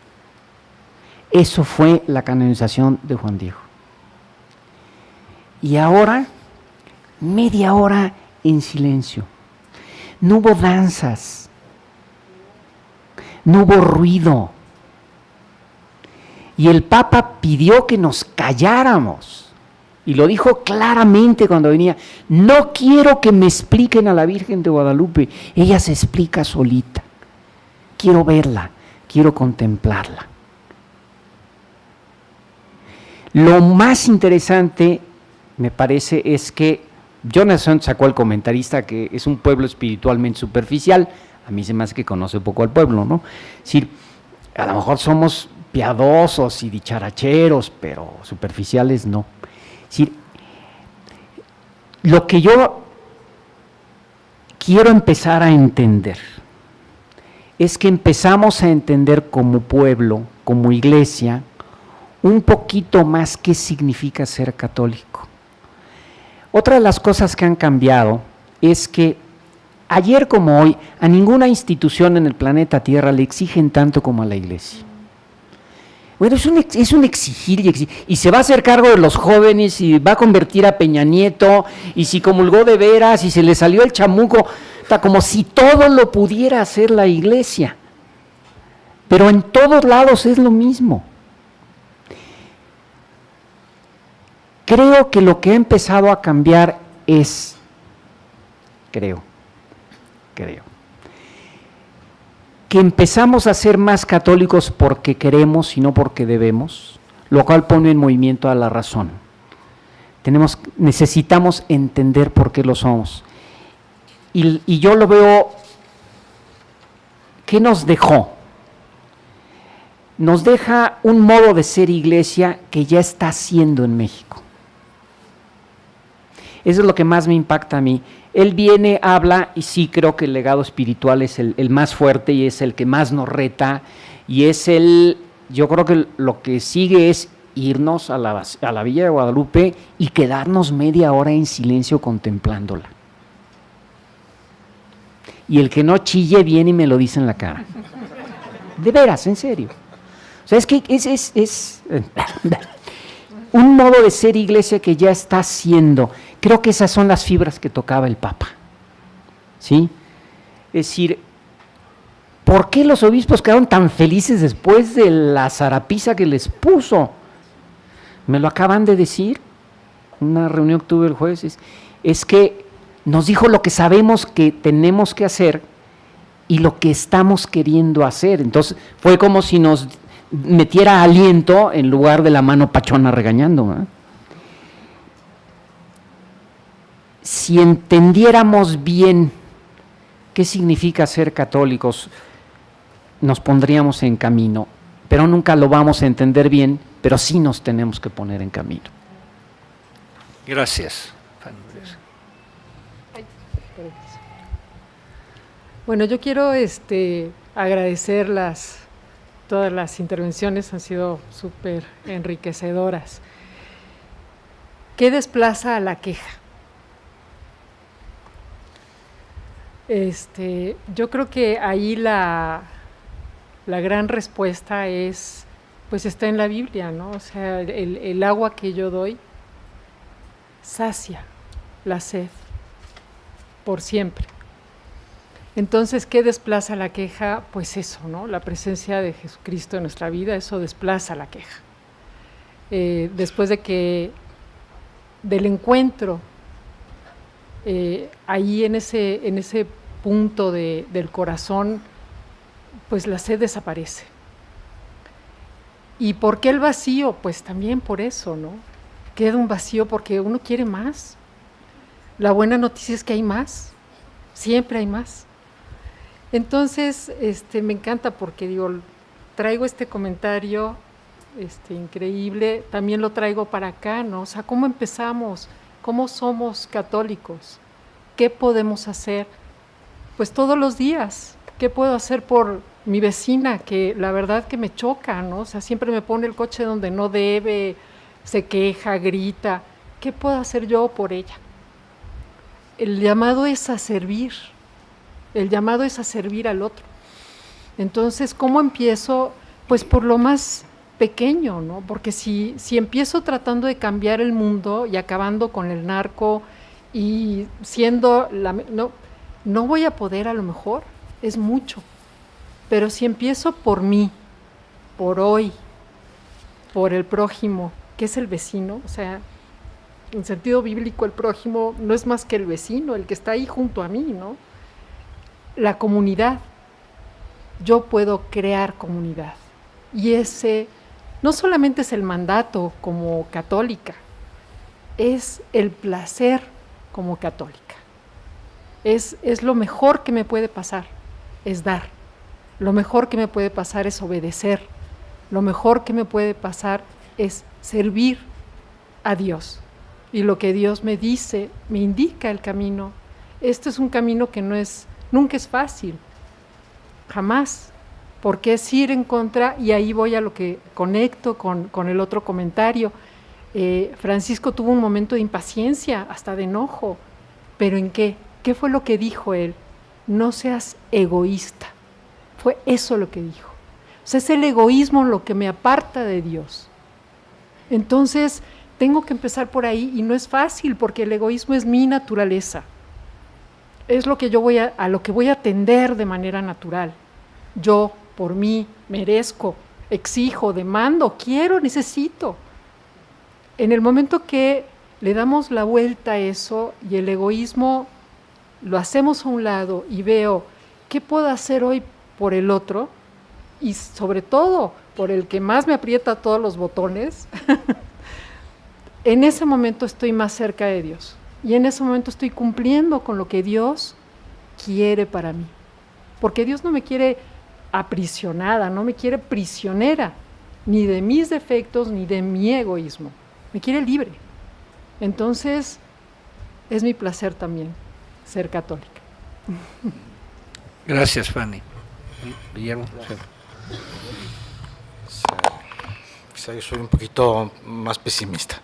Eso fue la canonización de Juan Diego. Y ahora, media hora en silencio. No hubo danzas, no hubo ruido. Y el Papa pidió que nos calláramos. Y lo dijo claramente cuando venía: no quiero que me expliquen a la Virgen de Guadalupe, ella se explica solita. Quiero verla, quiero contemplarla. Lo más interesante, me parece, es que Jonathan sacó al comentarista que es un pueblo espiritualmente superficial. A mí se me hace que conoce poco al pueblo, ¿no? Es decir, a lo mejor somos piadosos y dicharacheros, pero superficiales no. Es decir, lo que yo quiero empezar a entender es que empezamos a entender como pueblo, como iglesia, un poquito más qué significa ser católico. Otra de las cosas que han cambiado es que ayer como hoy a ninguna institución en el planeta Tierra le exigen tanto como a la iglesia. Bueno, es un exigir y exigir, y se va a hacer cargo de los jóvenes y va a convertir a Peña Nieto, y si comulgó de veras y se le salió el chamuco, está como si todo lo pudiera hacer la iglesia. Pero en todos lados es lo mismo. Creo que lo que ha empezado a cambiar es, creo, que empezamos a ser más católicos porque queremos y no porque debemos, lo cual pone en movimiento a la razón. Necesitamos entender por qué lo somos. Y yo lo veo, ¿qué nos dejó? Nos deja un modo de ser iglesia que ya está haciendo en México. Eso es lo que más me impacta a mí. Él viene, habla, y sí creo que el legado espiritual es el más fuerte y es el que más nos reta, y es yo creo que lo que sigue es irnos a la Villa de Guadalupe y quedarnos media hora en silencio contemplándola. Y el que no chille viene y me lo dice en la cara. De veras, en serio. O sea, es que es un modo de ser iglesia que ya está haciendo. Creo que esas son las fibras que tocaba el Papa. ¿Sí? Es decir, ¿por qué los obispos quedaron tan felices después de la zarapiza que les puso? Me lo acaban de decir, una reunión que tuve el jueves, es que nos dijo lo que sabemos que tenemos que hacer y lo que estamos queriendo hacer. Entonces fue como si nos metiera aliento en lugar de la mano pachona regañando, ¿eh? Si entendiéramos bien qué significa ser católicos, nos pondríamos en camino, pero nunca lo vamos a entender bien, pero sí nos tenemos que poner en camino. Gracias. Bueno, yo quiero agradecer todas las intervenciones, han sido súper enriquecedoras. ¿Qué desplaza a la queja? Yo creo que ahí la gran respuesta pues está en la Biblia, ¿no? O sea, el agua que yo doy sacia la sed por siempre. Entonces, ¿qué desplaza la queja? Pues eso, ¿no? La presencia de Jesucristo en nuestra vida, eso desplaza la queja. Después del encuentro, ahí en ese punto del corazón, pues la sed desaparece. ¿Y por qué el vacío? Pues también por eso, ¿no? Queda un vacío porque uno quiere más. La buena noticia es que hay más, siempre hay más. Entonces, me encanta porque traigo este comentario increíble, también lo traigo para acá, ¿no? O sea, ¿cómo empezamos? ¿Cómo somos católicos? ¿Qué podemos hacer? Pues todos los días. ¿Qué puedo hacer por mi vecina? Que la verdad que me choca, ¿no? O sea, siempre me pone el coche donde no debe, se queja, grita. ¿Qué puedo hacer yo por ella? El llamado es a servir. El llamado es a servir al otro. Entonces, ¿cómo empiezo? Pues por lo más pequeño, ¿no? Porque si empiezo tratando de cambiar el mundo y acabando con el narco y siendo no voy a poder, a lo mejor, es mucho. Pero si empiezo por mí, por hoy, por el prójimo, que es el vecino, o sea, en sentido bíblico el prójimo no es más que el vecino, el que está ahí junto a mí, ¿no? La comunidad. Yo puedo crear comunidad. Y ese no solamente es el mandato como católica, es el placer como católica. Es lo mejor que me puede pasar, es dar. Lo mejor que me puede pasar es obedecer. Lo mejor que me puede pasar es servir a Dios. Y lo que Dios me dice, me indica el camino. Este es un camino que nunca es fácil, jamás, porque es ir en contra, y ahí voy a lo que conecto con el otro comentario. Francisco tuvo un momento de impaciencia, hasta de enojo, pero ¿en qué? ¿Qué fue lo que dijo él? No seas egoísta. Fue eso lo que dijo. O sea, es el egoísmo lo que me aparta de Dios. Entonces, tengo que empezar por ahí, y no es fácil, porque el egoísmo es mi naturaleza. Es lo que yo a lo que voy a atender de manera natural. Yo, por mí, merezco, exijo, demando, quiero, necesito. En el momento que le damos la vuelta a eso y el egoísmo lo hacemos a un lado y veo qué puedo hacer hoy por el otro, y sobre todo por el que más me aprieta todos los botones, en ese momento estoy más cerca de Dios. Y en ese momento estoy cumpliendo con lo que Dios quiere para mí. Porque Dios no me quiere aprisionada, no me quiere prisionera, ni de mis defectos, ni de mi egoísmo. Me quiere libre. Entonces, es mi placer también ser católica. Gracias, Fanny. Guillermo. Quizá yo soy un poquito más pesimista,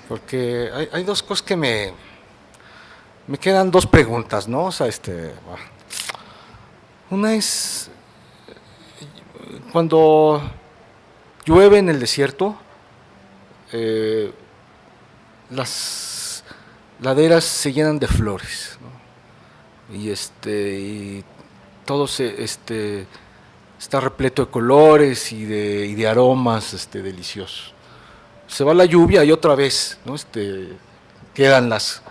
porque hay dos cosas que me quedan, dos preguntas, ¿no? O sea, una es, cuando llueve en el desierto, las laderas se llenan de flores, ¿no? Y todo está repleto de colores y de aromas deliciosos. Se va la lluvia y otra vez, ¿no? Quedan las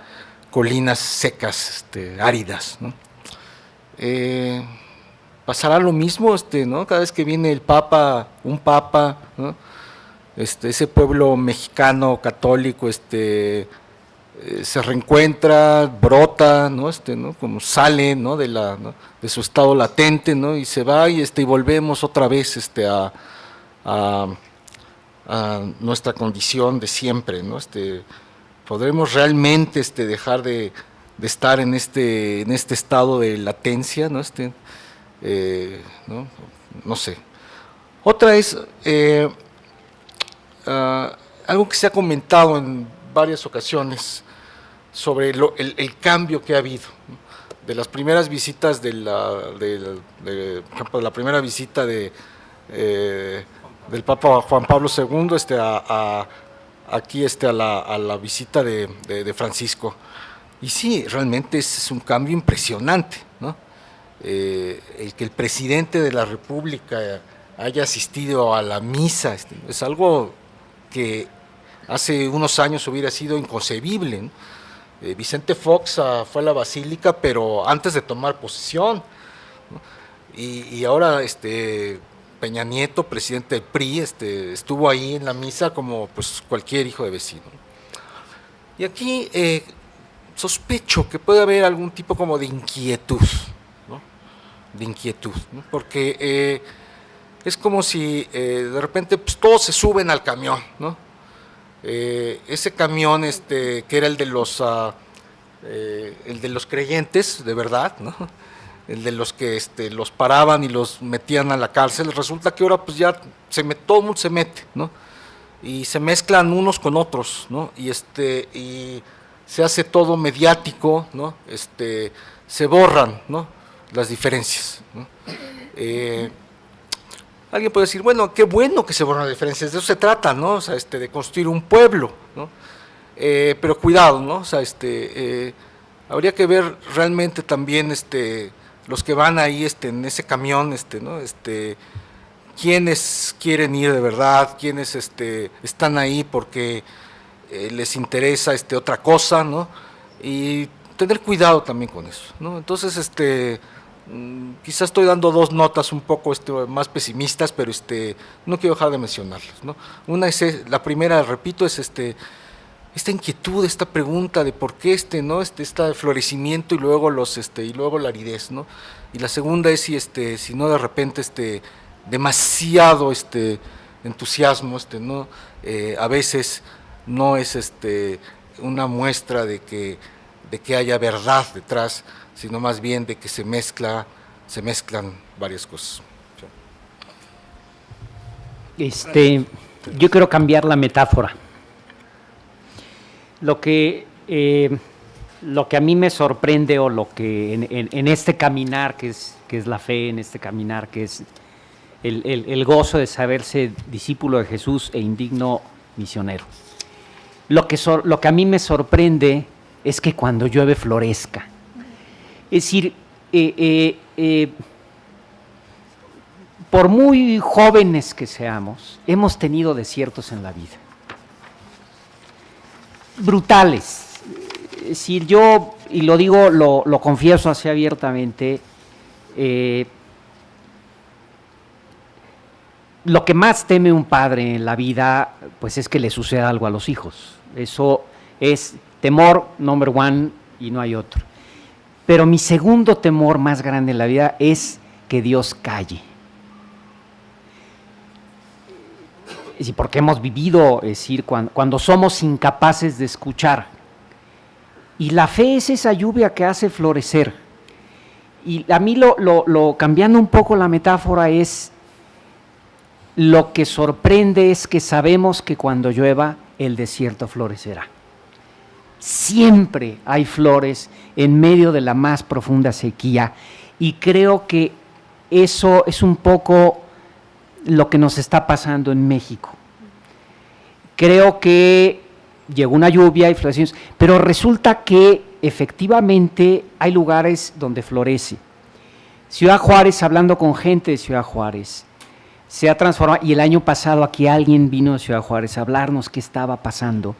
colinas secas, áridas, ¿no? Pasará lo mismo, ¿no? Cada vez que viene un papa, ¿no? Ese pueblo mexicano católico, se reencuentra, brota, ¿no? ¿no? Como sale, ¿no? De su estado latente, ¿no? Y se va y volvemos otra vez a nuestra condición de siempre, ¿no? Podremos realmente dejar de estar en este estado de latencia, ¿no? No sé. Otra es algo que se ha comentado en varias ocasiones sobre el cambio que ha habido, ¿no? De las primeras visitas por ejemplo, la primera visita del Papa Juan Pablo II aquí a la visita de Francisco. Y sí, realmente es un cambio impresionante, ¿no? El que el presidente de la República haya asistido a la misa es algo que hace unos años hubiera sido inconcebible, ¿no? Vicente Fox fue a la basílica, pero antes de tomar posesión, ¿no? Y ahora Peña Nieto, presidente del PRI, estuvo ahí en la misa como pues cualquier hijo de vecino. Y aquí sospecho que puede haber algún tipo como de inquietud, ¿no? ¿No? Porque es como si de repente pues, todos se suben al camión, ¿no? Ese camión que era el de los creyentes, de verdad, ¿no? El de los que los paraban y los metían a la cárcel, resulta que ahora pues ya todo el mundo se mete, ¿no? y se mezclan unos con otros, ¿no? Y se hace todo mediático, ¿no? Se borran, ¿no?, las diferencias, ¿no? Alguien puede decir, bueno, qué bueno que se borran las diferencias, de eso se trata, ¿no? O sea, de construir un pueblo, ¿no? Pero cuidado, ¿no? O sea, habría que ver realmente también los que van ahí en ese camión, ¿no? Quiénes quieren ir de verdad, quiénes están ahí porque les interesa otra cosa, ¿no? Y tener cuidado también con eso, ¿no? Entonces, quizás estoy dando dos notas un poco más pesimistas, pero no quiero dejar de mencionarlas, ¿no? Una es, la primera, repito, es esta inquietud, esta pregunta de por qué ¿no? Este florecimiento y luego y luego la aridez, ¿no? Y la segunda es si no de repente demasiado entusiasmo, ¿no? A veces no es una muestra de que haya verdad detrás, sino más bien de que se mezclan varias cosas. Yo quiero cambiar la metáfora. Lo que a mí me sorprende, o lo que en este caminar que es la fe, en este caminar que es el gozo de saberse discípulo de Jesús e indigno misionero. Lo que a mí me sorprende es que cuando llueve florezca. Es decir, por muy jóvenes que seamos, hemos tenido desiertos en la vida. Brutales. Es decir, yo, y lo digo, lo confieso así abiertamente, lo que más teme un padre en la vida, pues es que le suceda algo a los hijos. Eso es temor number one y no hay otro. Pero mi segundo temor más grande en la vida es que Dios calle. Es decir, porque hemos vivido, es decir, cuando somos incapaces de escuchar. Y la fe es esa lluvia que hace florecer. Y a mí cambiando un poco la metáfora es, lo que sorprende es que sabemos que cuando llueva el desierto florecerá. Siempre hay flores en medio de la más profunda sequía, y creo que eso es un poco lo que nos está pasando en México. Creo que llegó una lluvia y florecimos, pero resulta que efectivamente hay lugares donde florece. Ciudad Juárez, hablando con gente de Ciudad Juárez, se ha transformado, y el año pasado aquí alguien vino de Ciudad Juárez a hablarnos qué estaba pasando.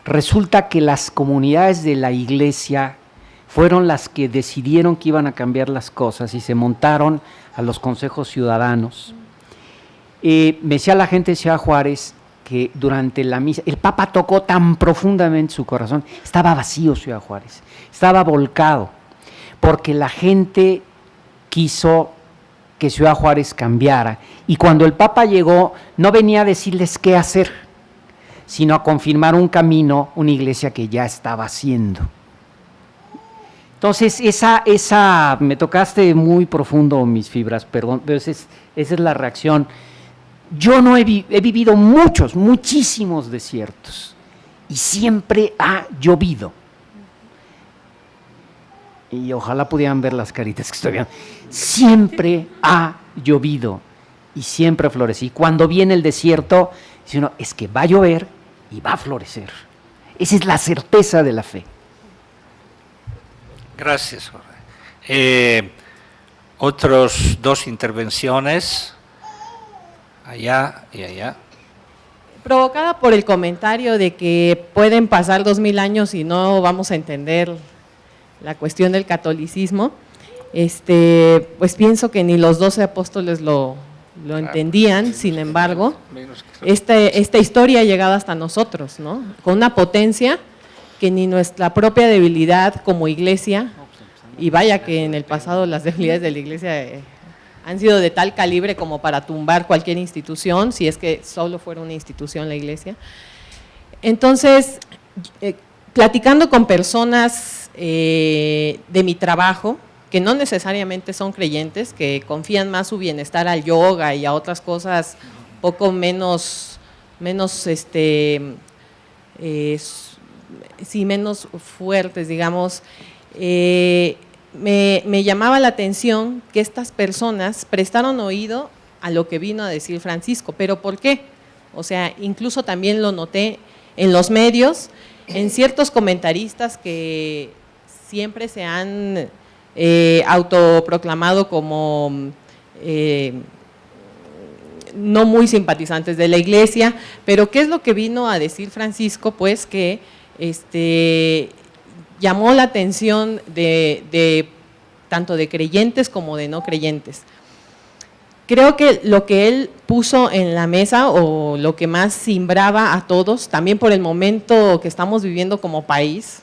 Resulta que las comunidades de la iglesia fueron las que decidieron que iban a cambiar las cosas y se montaron a los consejos ciudadanos. Me decía la gente de Ciudad Juárez que durante la misa, el Papa tocó tan profundamente su corazón, estaba vacío Ciudad Juárez, estaba volcado, porque la gente quiso que Ciudad Juárez cambiara, y cuando el Papa llegó no venía a decirles qué hacer, sino a confirmar un camino, una iglesia que ya estaba haciendo. Entonces, esa me tocaste muy profundo mis fibras, perdón, pero esa es la reacción. Yo no he vivido muchísimos desiertos, y siempre ha llovido. Y ojalá pudieran ver las caritas que estoy viendo. Siempre ha llovido y siempre florece. Y cuando viene el desierto, dice uno, es que va a llover y va a florecer. Esa es la certeza de la fe. Gracias, Jorge. Otros dos intervenciones, allá y allá. Provocada por el comentario de que pueden pasar 2000 años y no vamos a entender la cuestión del catolicismo, pues pienso que ni los 12 apóstoles lo entendían. Sin embargo, esta historia ha llegado hasta nosotros, ¿no? Con una potencia que ni nuestra propia debilidad como iglesia, y vaya que en el pasado las debilidades de la iglesia han sido de tal calibre como para tumbar cualquier institución, si es que solo fuera una institución la iglesia. Entonces, platicando con personas de mi trabajo, que no necesariamente son creyentes, que confían más su bienestar al yoga y a otras cosas poco menos menos fuertes, digamos. Me llamaba la atención que estas personas prestaron oído a lo que vino a decir Francisco, pero ¿por qué? O sea, incluso también lo noté en los medios, en ciertos comentaristas que siempre se han autoproclamado como no muy simpatizantes de la Iglesia, pero ¿qué es lo que vino a decir Francisco? Pues que llamó la atención de tanto de creyentes como de no creyentes. Creo que lo que él puso en la mesa, o lo que más simbraba a todos, también por el momento que estamos viviendo como país,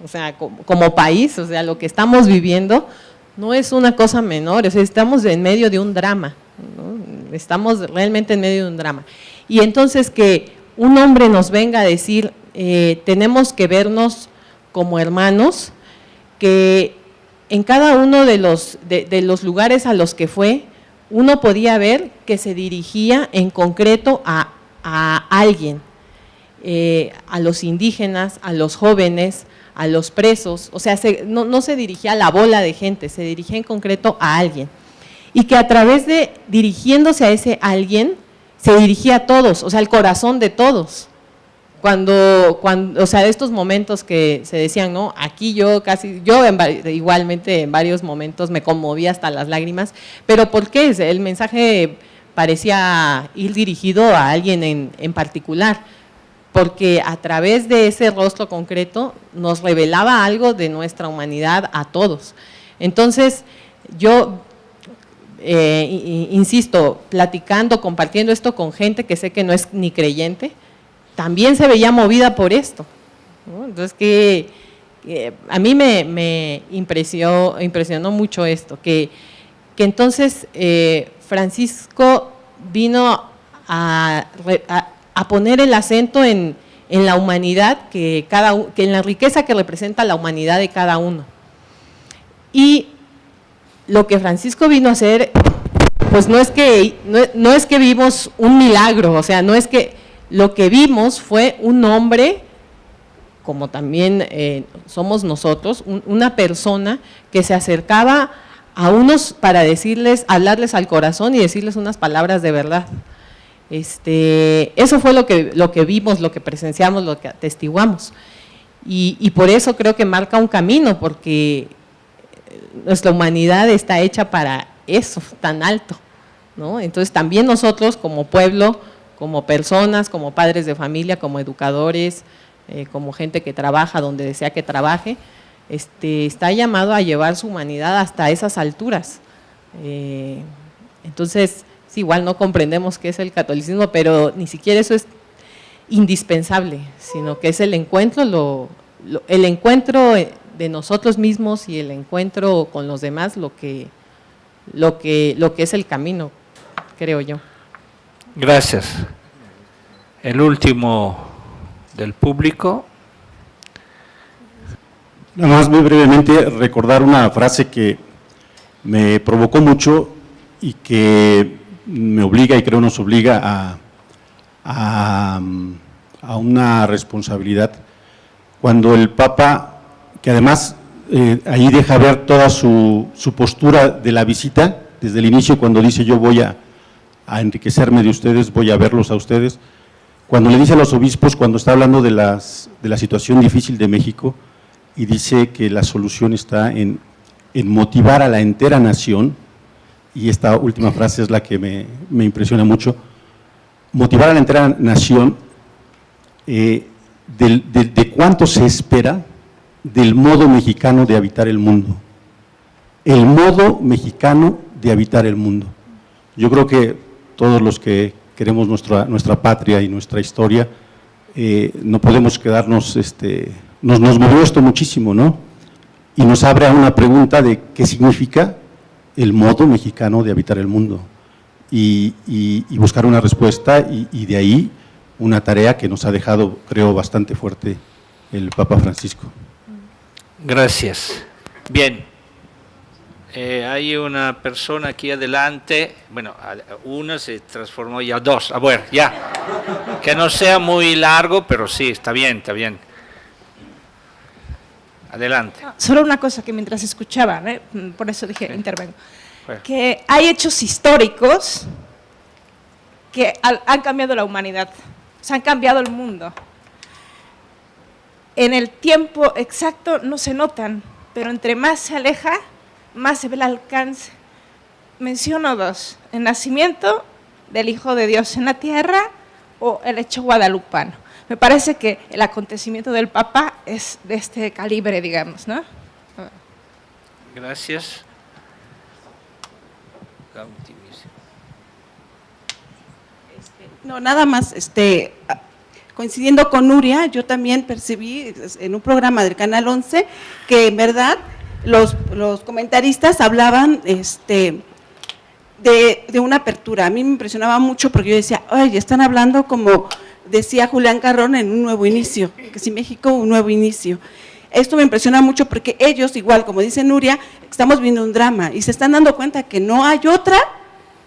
o sea, como país, o sea, lo que estamos viviendo no es una cosa menor, o sea, estamos en medio de un drama, ¿no? Estamos realmente en medio de un drama. Y entonces que un hombre nos venga a decir, tenemos que vernos como hermanos, que en cada uno de los lugares a los que fue, uno podía ver que se dirigía en concreto a alguien, a los indígenas, a los jóvenes, a los presos, o sea, no se dirigía a la bola de gente, se dirigía en concreto a alguien. Y que a través de dirigiéndose a ese alguien, se dirigía a todos, o sea, al corazón de todos. Cuando, o sea, de estos momentos que se decían, no, aquí yo igualmente en varios momentos me conmovía hasta las lágrimas, pero ¿por qué? El mensaje parecía ir dirigido a alguien en particular, porque a través de ese rostro concreto nos revelaba algo de nuestra humanidad a todos. Entonces, yo insisto, platicando, compartiendo esto con gente que sé que no es ni creyente, también se veía movida por esto, ¿no? Entonces, que a mí me impresionó mucho esto, que entonces Francisco vino a poner el acento en la humanidad, que en la riqueza que representa la humanidad de cada uno. Y lo que Francisco vino a hacer, pues no es que vimos un milagro, o sea, no es que lo que vimos fue un hombre, como también somos nosotros, una persona que se acercaba a unos para hablarles al corazón y decirles unas palabras de verdad. Eso fue lo que vimos, lo que presenciamos, lo que atestiguamos. Y por eso creo que marca un camino, porque nuestra humanidad está hecha para eso, tan alto, ¿no? Entonces también nosotros como pueblo, como personas, como padres de familia, como educadores, como gente que trabaja donde desea que trabaje, está llamado a llevar su humanidad hasta esas alturas. Entonces, sí, igual no comprendemos qué es el catolicismo, pero ni siquiera eso es indispensable, sino que es el encuentro, el encuentro de nosotros mismos y el encuentro con los demás, lo que es el camino, creo yo. Gracias. El último del público. Nada más muy brevemente recordar una frase que me provocó mucho y que me obliga y creo nos obliga a una responsabilidad. Cuando el Papa, que además ahí deja ver toda su postura de la visita, desde el inicio cuando dice yo voy a enriquecerme de ustedes, voy a verlos a ustedes. Cuando le dice a los obispos, cuando está hablando de la situación difícil de México, y dice que la solución está en motivar a la entera nación, y esta última frase es la que me impresiona mucho, motivar a la entera nación de cuánto se espera del modo mexicano de habitar el mundo. El modo mexicano de habitar el mundo. Yo creo que todos los que queremos nuestra patria y nuestra historia, no podemos quedarnos, nos movió esto muchísimo, ¿no? Y nos abre a una pregunta de qué significa el modo mexicano de habitar el mundo y buscar una respuesta y de ahí una tarea que nos ha dejado, creo, bastante fuerte el Papa Francisco. Gracias. Bien, Hay una persona aquí adelante, bueno, una se transformó ya dos. A ver, ya. Que no sea muy largo, pero sí, está bien, está bien. Adelante. Solo una cosa que mientras escuchaba, por eso dije, intervengo, Bueno. que hay hechos históricos que han cambiado la humanidad, se han cambiado el mundo. En el tiempo exacto no se notan, pero entre más se aleja, más se ve el alcance. Menciono dos: el nacimiento del Hijo de Dios en la tierra o el hecho guadalupano. Me parece que el acontecimiento del Papa es de este calibre, digamos, ¿no? Gracias. No, nada más, coincidiendo con Nuria, yo también percibí en un programa del Canal 11 que en verdad los comentaristas hablaban de una apertura. A mí me impresionaba mucho porque yo decía, ay, están hablando como decía Julián Carrón en un nuevo inicio, que si México, un nuevo inicio. Esto me impresiona mucho porque ellos, igual como dice Nuria, estamos viendo un drama y se están dando cuenta que no hay otra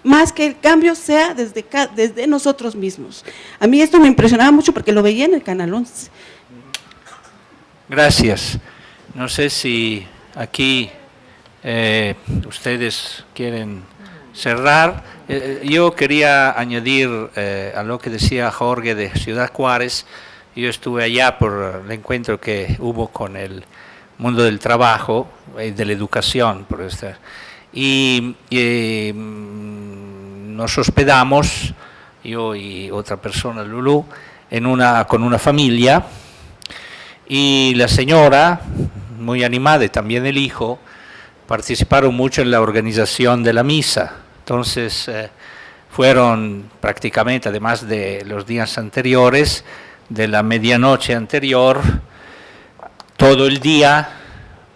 más que el cambio sea desde nosotros mismos. A mí esto me impresionaba mucho porque lo veía en el Canal 11. Gracias. No sé si aquí ustedes quieren cerrar. Yo quería añadir a lo que decía Jorge de Ciudad Juárez. Yo estuve allá por el encuentro que hubo con el mundo del trabajo y de la educación, y nos hospedamos, yo y otra persona, Lulú, con una familia, y la señora, muy animada, y también el hijo, participaron mucho en la organización de la misa. Entonces fueron prácticamente, además de los días anteriores, de la medianoche anterior, todo el día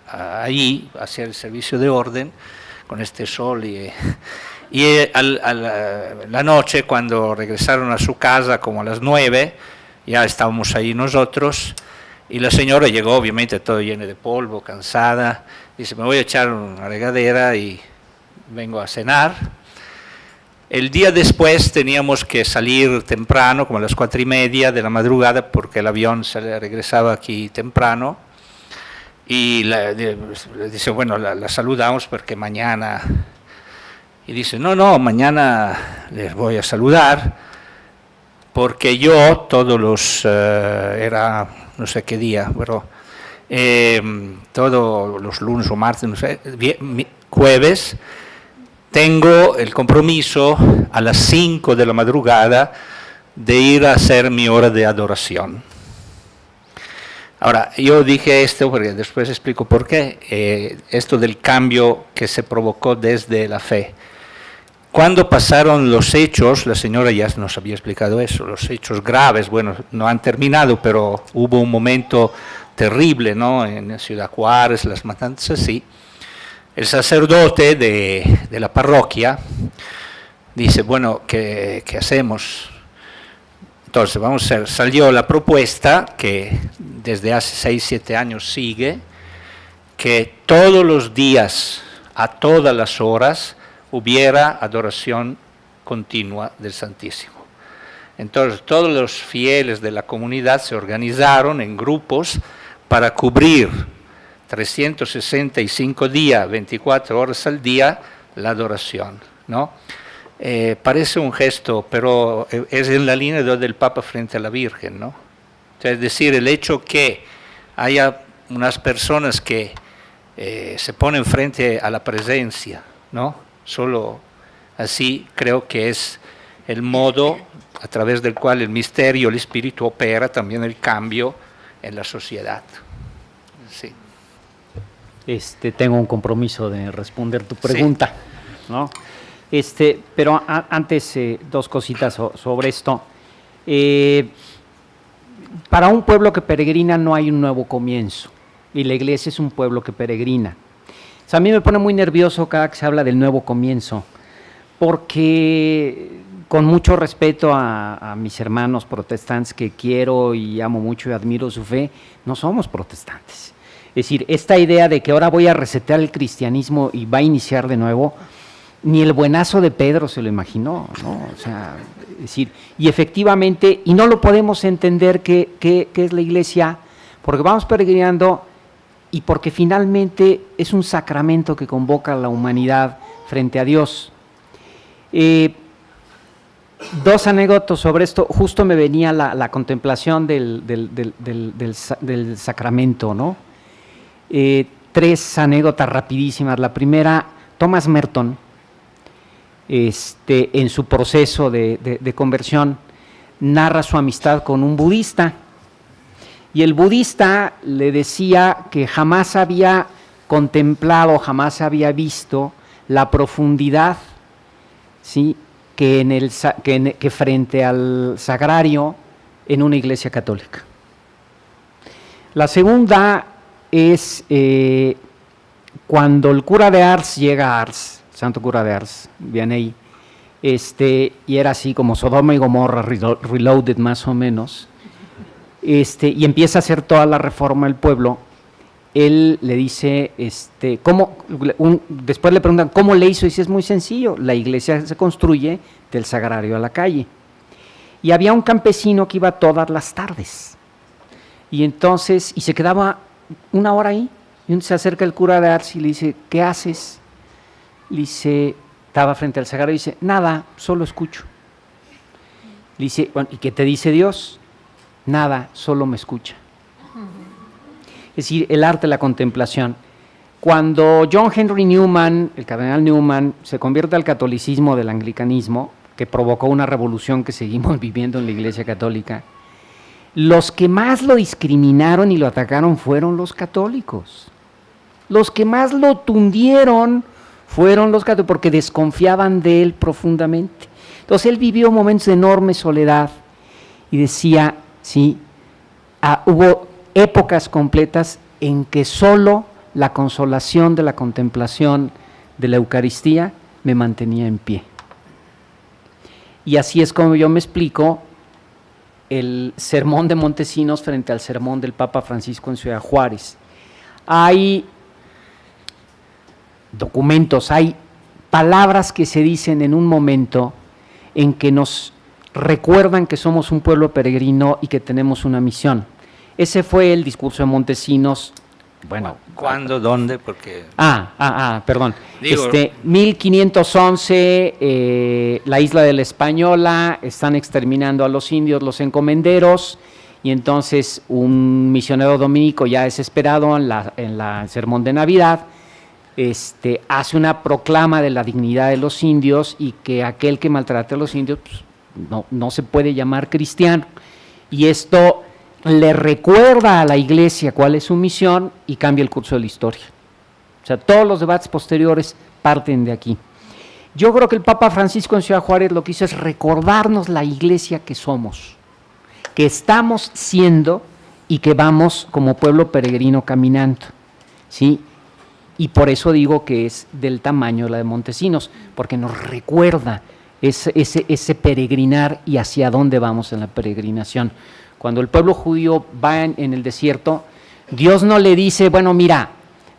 ahí, hacia el servicio de orden, con este sol, y la noche, cuando regresaron a su casa, como a las 9, ya estábamos ahí nosotros, y la señora llegó, obviamente, todo lleno de polvo, cansada, dice, me voy a echar una regadera y vengo a cenar. El día después teníamos que salir temprano, como a las 4:30 de la madrugada, porque el avión se regresaba aquí temprano, y le dice, bueno, la saludamos porque mañana, y dice, no, mañana les voy a saludar, porque yo todos los, era no sé qué día, pero todos los lunes o martes, no sé, jueves, tengo el compromiso a las 5 de la madrugada de ir a hacer mi hora de adoración. Ahora, yo dije esto porque después explico por qué, esto del cambio que se provocó desde la fe. Cuando pasaron los hechos, la señora ya nos había explicado eso, los hechos graves, bueno, no han terminado, pero hubo un momento terrible, ¿no? En Ciudad Juárez, las matanzas, sí. El sacerdote de la parroquia dice, bueno, ¿qué hacemos? Entonces, salió la propuesta, que desde hace 6, 7 años sigue, que todos los días, a todas las horas, hubiera adoración continua del Santísimo. Entonces, todos los fieles de la comunidad se organizaron en grupos para cubrir 365 días, 24 horas al día, la adoración, ¿no? Parece un gesto, pero es en la línea del Papa frente a la Virgen, ¿no? Es decir, el hecho que haya unas personas que se ponen frente a la presencia, ¿no? Solo así creo que es el modo a través del cual el misterio, el Espíritu opera también el cambio en la sociedad. Sí. Tengo un compromiso de responder tu pregunta, sí, ¿no? Pero antes, dos cositas sobre esto. Para un pueblo que peregrina no hay un nuevo comienzo, y la iglesia es un pueblo que peregrina. O sea, a mí me pone muy nervioso cada que se habla del nuevo comienzo, porque con mucho respeto a mis hermanos protestantes que quiero y amo mucho y admiro su fe, no somos protestantes. Es decir, esta idea de que ahora voy a resetear el cristianismo y va a iniciar de nuevo, ni el buenazo de Pedro se lo imaginó, ¿no? O sea, es decir, y efectivamente, y no lo podemos entender qué es la iglesia, porque vamos peregrinando y porque finalmente es un sacramento que convoca a la humanidad frente a Dios. Dos anécdotas sobre esto. Justo me venía la contemplación del sacramento, ¿no? Tres anécdotas rapidísimas. La primera, Thomas Merton, en su proceso de conversión, narra su amistad con un budista. Y el budista le decía que jamás había contemplado, jamás había visto la profundidad, ¿sí?, que frente al sagrario en una iglesia católica. La segunda es cuando el cura de Ars llega a Ars, santo cura de Ars, Vianney, y era así como Sodoma y Gomorra reloaded más o menos, y empieza a hacer toda la reforma del pueblo. Él le dice, después le preguntan, ¿cómo le hizo? Y dice, es muy sencillo, la iglesia se construye del sagrario a la calle. Y había un campesino que iba todas las tardes, y entonces, y se quedaba una hora ahí, y se acerca el cura de Ars y le dice, ¿qué haces? Le dice, estaba frente al sagrario y dice, nada, solo escucho. Le dice, bueno, ¿y qué te dice Dios? Nada, solo me escucha. Es decir, el arte de la contemplación. Cuando John Henry Newman, el cardenal Newman, se convierte al catolicismo del anglicanismo, que provocó una revolución que seguimos viviendo en la Iglesia Católica, los que más lo discriminaron y lo atacaron fueron los católicos. Los que más lo tundieron fueron los católicos, porque desconfiaban de él profundamente. Entonces él vivió momentos de enorme soledad y decía, sí, hubo épocas completas en que solo la consolación de la contemplación de la Eucaristía me mantenía en pie. Y así es como yo me explico el sermón de Montesinos frente al sermón del Papa Francisco en Ciudad Juárez. Hay documentos, hay palabras que se dicen en un momento en que nos recuerdan que somos un pueblo peregrino y que tenemos una misión. Ese fue el discurso de Montesinos. Bueno, ¿cuándo? ¿Dónde? Porque perdón. Digo, 1511, la isla de la Española, están exterminando a los indios, los encomenderos, y entonces un misionero dominico ya desesperado en la sermón de Navidad, hace una proclama de la dignidad de los indios y que aquel que maltrate a los indios pues, no se puede llamar cristiano. Y esto le recuerda a la iglesia cuál es su misión y cambia el curso de la historia. O sea, todos los debates posteriores parten de aquí. Yo creo que el Papa Francisco en Ciudad Juárez lo que hizo es recordarnos la iglesia que somos, que estamos siendo y que vamos como pueblo peregrino caminando, ¿sí? Y por eso digo que es del tamaño de la de Montesinos, porque nos recuerda ese peregrinar y hacia dónde vamos en la peregrinación. Cuando el pueblo judío va en el desierto, Dios no le dice, bueno, mira,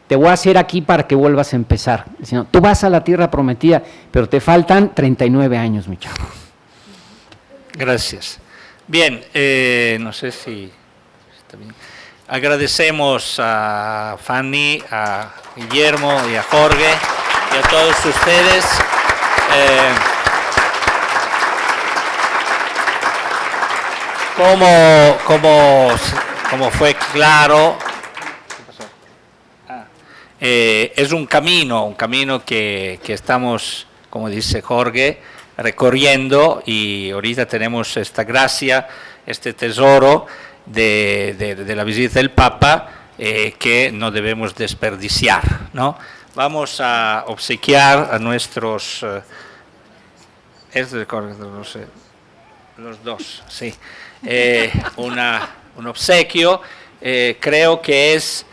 te voy a hacer aquí para que vuelvas a empezar. Sino, tú vas a la tierra prometida, pero te faltan 39 años, mi chavo. Gracias. Bien, no sé si está bien. Agradecemos a Fanny, a Guillermo y a Jorge y a todos ustedes. Como fue claro, es un camino que estamos, como dice Jorge, recorriendo, y ahorita tenemos esta gracia, este tesoro de la visita del Papa que no debemos desperdiciar, ¿no? Vamos a obsequiar a nuestros... los dos, sí. Un obsequio, creo que es,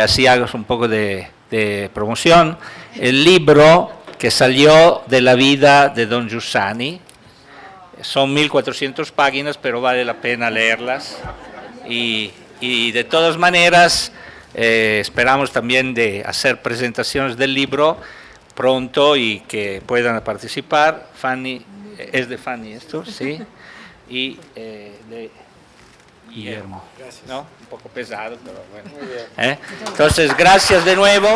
así hago un poco de promoción, el libro que salió de la vida de Don Giussani. Son 1400 páginas, pero vale la pena leerlas. Y de todas maneras, Esperamos también de hacer presentaciones del libro pronto y que puedan participar. Fanny, es de Fanny esto, sí, y de Guillermo. Gracias. ¿No? Un poco pesado, pero bueno. Muy bien. Entonces, gracias de nuevo.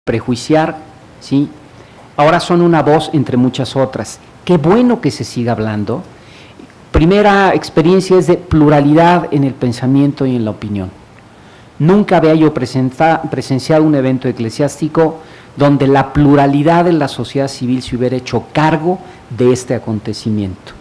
Prejuiciar, ¿sí? Ahora son una voz entre muchas otras. Qué bueno que se siga hablando. Primera experiencia es de pluralidad en el pensamiento y en la opinión. Nunca había yo presenciado un evento eclesiástico donde la pluralidad de la sociedad civil se hubiera hecho cargo de este acontecimiento.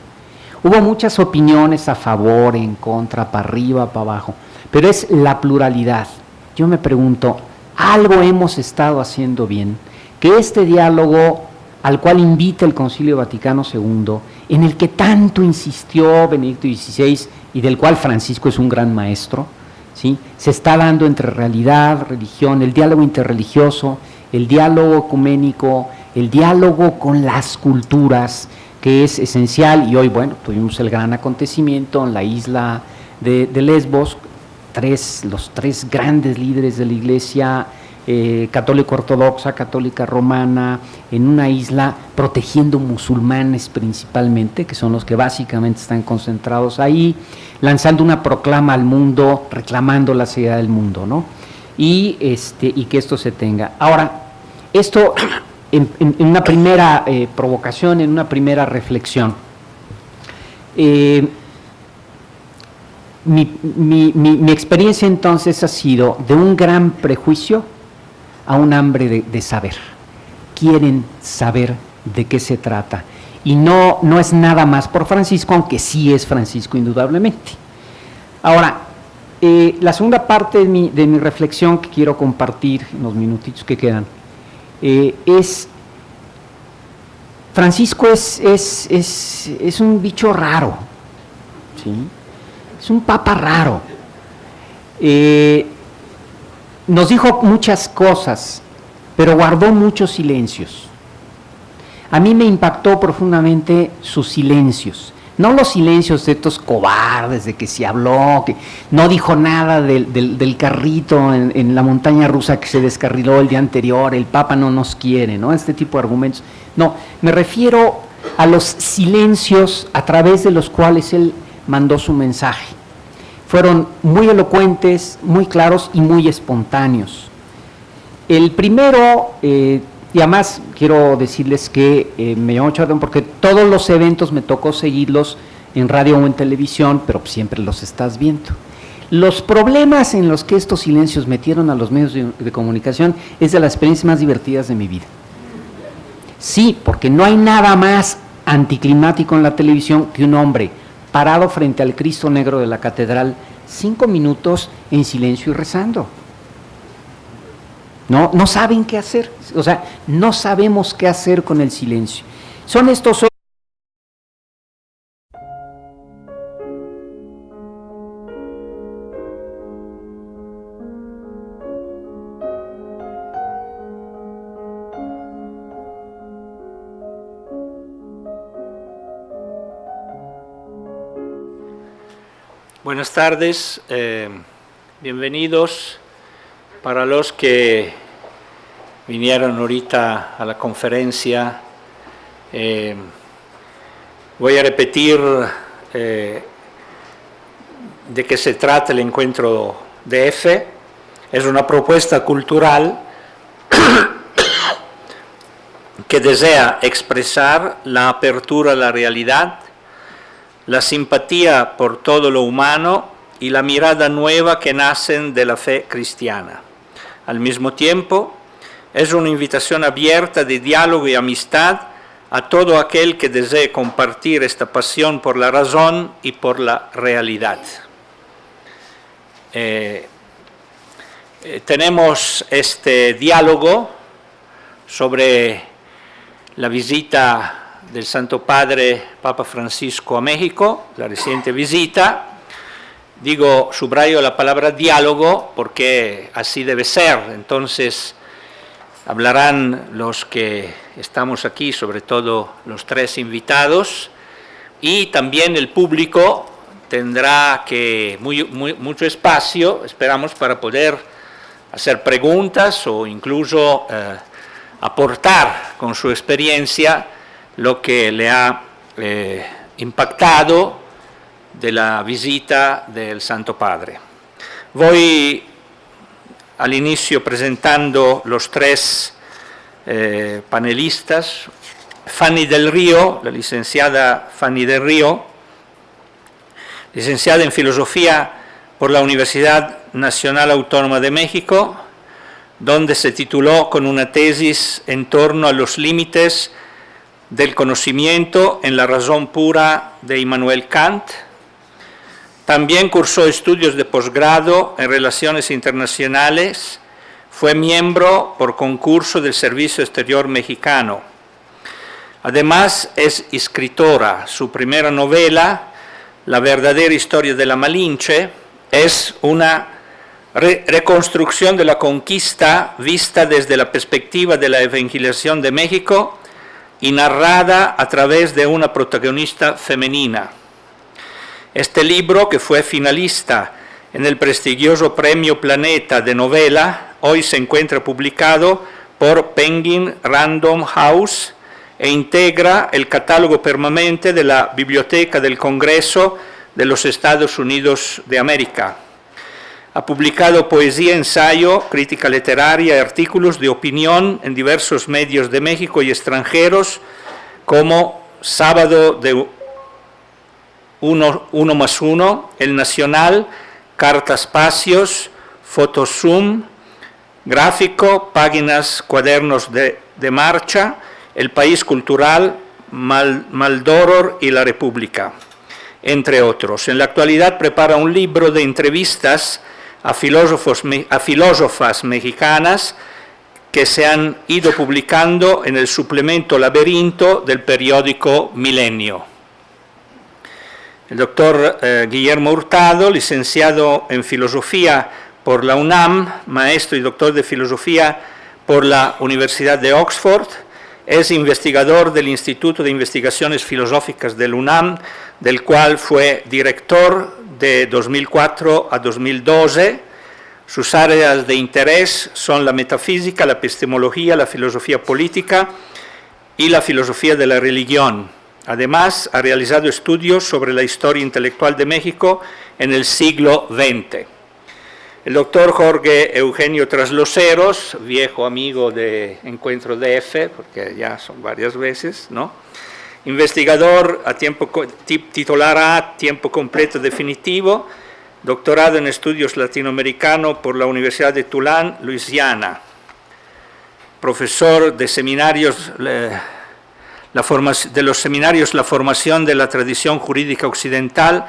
Hubo muchas opiniones a favor, en contra, para arriba, para abajo, pero es la pluralidad. Yo me pregunto, algo hemos estado haciendo bien, que este diálogo al cual invita el Concilio Vaticano II, en el que tanto insistió Benedicto XVI y del cual Francisco es un gran maestro, ¿sí? Se está dando entre realidad, religión, el diálogo interreligioso, el diálogo ecuménico, el diálogo con las culturas, que es esencial. Y hoy, bueno, tuvimos el gran acontecimiento en la isla de Lesbos, los tres grandes líderes de la Iglesia católica ortodoxa, católica romana, en una isla protegiendo musulmanes principalmente, que son los que básicamente están concentrados ahí, lanzando una proclama al mundo, reclamando la seguridad del mundo, ¿no? Y que esto se tenga. Ahora, esto en una primera provocación, en una primera reflexión. Mi experiencia entonces ha sido de un gran prejuicio a un hambre de saber. Quieren saber de qué se trata. Y no es nada más por Francisco, aunque sí es Francisco indudablemente. Ahora, la segunda parte de mi reflexión que quiero compartir en los minutitos que quedan, es Francisco es un bicho raro, ¿sí? Es un papa raro. Nos dijo muchas cosas, pero guardó muchos silencios. A mí me impactó profundamente sus silencios. No los silencios de estos cobardes, de que se habló, que no dijo nada del carrito en la montaña rusa que se descarriló el día anterior, el Papa no nos quiere, ¿no? Este tipo de argumentos. No, me refiero a los silencios a través de los cuales él mandó su mensaje. Fueron muy elocuentes, muy claros y muy espontáneos. El primero, y además quiero decirles que me llamó mucho la atención porque todos los eventos me tocó seguirlos en radio o en televisión, pero siempre los estás viendo. Los problemas en los que estos silencios metieron a los medios de comunicación es de las experiencias más divertidas de mi vida. Sí, porque no hay nada más anticlimático en la televisión que un hombre parado frente al Cristo Negro de la catedral, 5 minutos en silencio y rezando. No saben qué hacer, o sea, no sabemos qué hacer con el silencio. Son estos... Buenas tardes, bienvenidos. Para los que vinieron ahorita a la conferencia, voy a repetir de qué se trata el encuentro DF. Es una propuesta cultural que desea expresar la apertura a la realidad, la simpatía por todo lo humano y la mirada nueva que nacen de la fe cristiana. Al mismo tiempo, es una invitación abierta de diálogo y amistad a todo aquel que desee compartir esta pasión por la razón y por la realidad. Tenemos este diálogo sobre la visita del Santo Padre Papa Francisco a México, la reciente visita. subrayo la palabra diálogo porque así debe ser. Entonces, hablarán los que estamos aquí, sobre todo los tres invitados, y también el público tendrá mucho espacio, esperamos, para poder hacer preguntas o incluso aportar con su experiencia lo que le ha impactado de la visita del Santo Padre. Voy al inicio presentando los tres panelistas. Fanny del Río, la licenciada Fanny del Río, licenciada en Filosofía por la Universidad Nacional Autónoma de México, donde se tituló con una tesis en torno a los límites del conocimiento en la razón pura de Immanuel Kant. También cursó estudios de posgrado en Relaciones Internacionales, fue miembro por concurso del Servicio Exterior Mexicano. Además es escritora. Su primera novela, La verdadera historia de la Malinche, es una reconstrucción de la conquista vista desde la perspectiva de la evangelización de México y narrada a través de una protagonista femenina. Este libro, que fue finalista en el prestigioso Premio Planeta de novela, hoy se encuentra publicado por Penguin Random House e integra el catálogo permanente de la Biblioteca del Congreso de los Estados Unidos de América. Ha publicado poesía, ensayo, crítica literaria y artículos de opinión en diversos medios de México y extranjeros, como Sábado de 1+1, El Nacional, Cartaespacios, Fotozoom, Gráfico, Páginas, Cuadernos de Marcha, El País Cultural, Maldoror y La República, entre otros. En la actualidad prepara un libro de entrevistas a filósofas mexicanas que se han ido publicando en el suplemento Laberinto del periódico Milenio. El doctor Guillermo Hurtado, licenciado en Filosofía por la UNAM, maestro y doctor de Filosofía por la Universidad de Oxford, es investigador del Instituto de Investigaciones Filosóficas del UNAM, del cual fue director de 2004 a 2012. Sus áreas de interés son la metafísica, la epistemología, la filosofía política y la filosofía de la religión. Además, ha realizado estudios sobre la historia intelectual de México en el siglo XX. El doctor Jorge Eugenio Trasloceros, viejo amigo de Encuentro DF, porque ya son varias veces, ¿no? Investigador titular a tiempo completo definitivo, doctorado en estudios latinoamericanos por la Universidad de Tulane, Luisiana, profesor de seminarios, de los seminarios La formación de la tradición jurídica occidental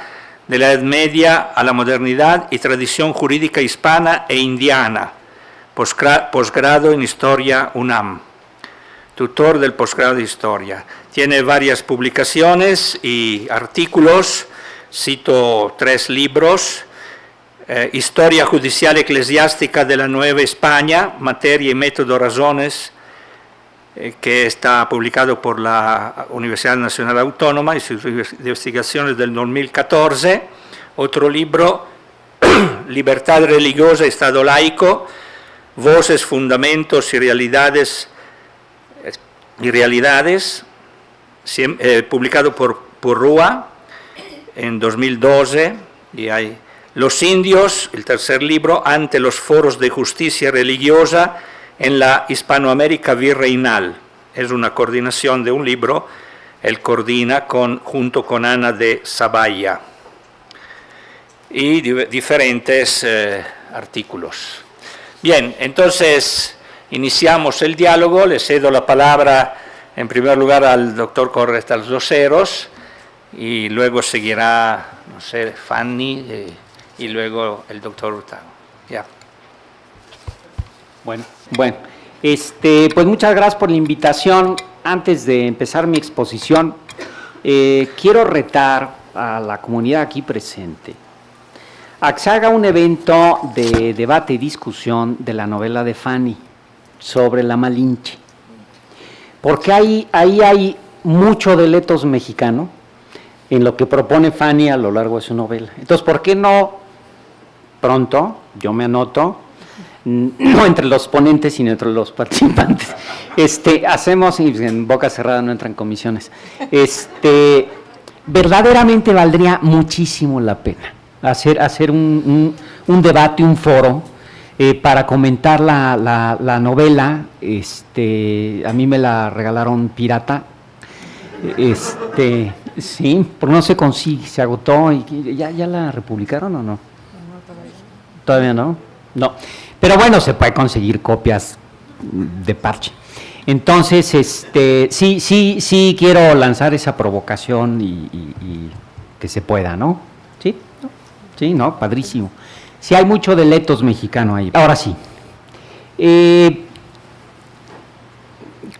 de la Edad Media a la modernidad y tradición jurídica hispana e indiana, posgrado en Historia UNAM, tutor del posgrado de Historia. Tiene varias publicaciones y artículos, cito 3 libros: Historia Judicial Eclesiástica de la Nueva España, Materia y Método Razones, que está publicado por la Universidad Nacional Autónoma y sus investigaciones del 2014. Otro libro, Libertad Religiosa y Estado Laico, Voces, Fundamentos y Realidades, publicado por Rúa en 2012. Y hay Los Indios, el tercer libro, ante los foros de justicia religiosa en la Hispanoamérica virreinal. Es una coordinación de un libro, él coordina junto con Ana de Sabaya, y diferentes artículos. Bien, entonces iniciamos el diálogo. Le cedo la palabra en primer lugar al doctor Jorge Trasloceros, y luego seguirá, no sé, Fanny, y luego el doctor Hurtado. Ya. Bueno, pues muchas gracias por la invitación. Antes de empezar mi exposición, quiero retar a la comunidad aquí presente a que se haga un evento de debate y discusión de la novela de Fanny sobre la Malinche. Porque ahí hay mucho del etos mexicano en lo que propone Fanny a lo largo de su novela. Entonces, ¿por qué no pronto, yo me anoto, no entre los ponentes, sino entre los participantes, hacemos, y en boca cerrada no entran comisiones, verdaderamente valdría muchísimo la pena hacer un debate, un foro, para comentar la novela. A mí me la regalaron pirata, sí, porque no se consigue, se agotó, y ¿ya la republicaron o no? ¿Todavía no? No, pero bueno, se puede conseguir copias de parche. Entonces, sí quiero lanzar esa provocación y que se pueda, ¿no? ¿Sí? Sí, ¿no? Padrísimo. Sí, hay mucho del etos mexicano ahí. Ahora sí.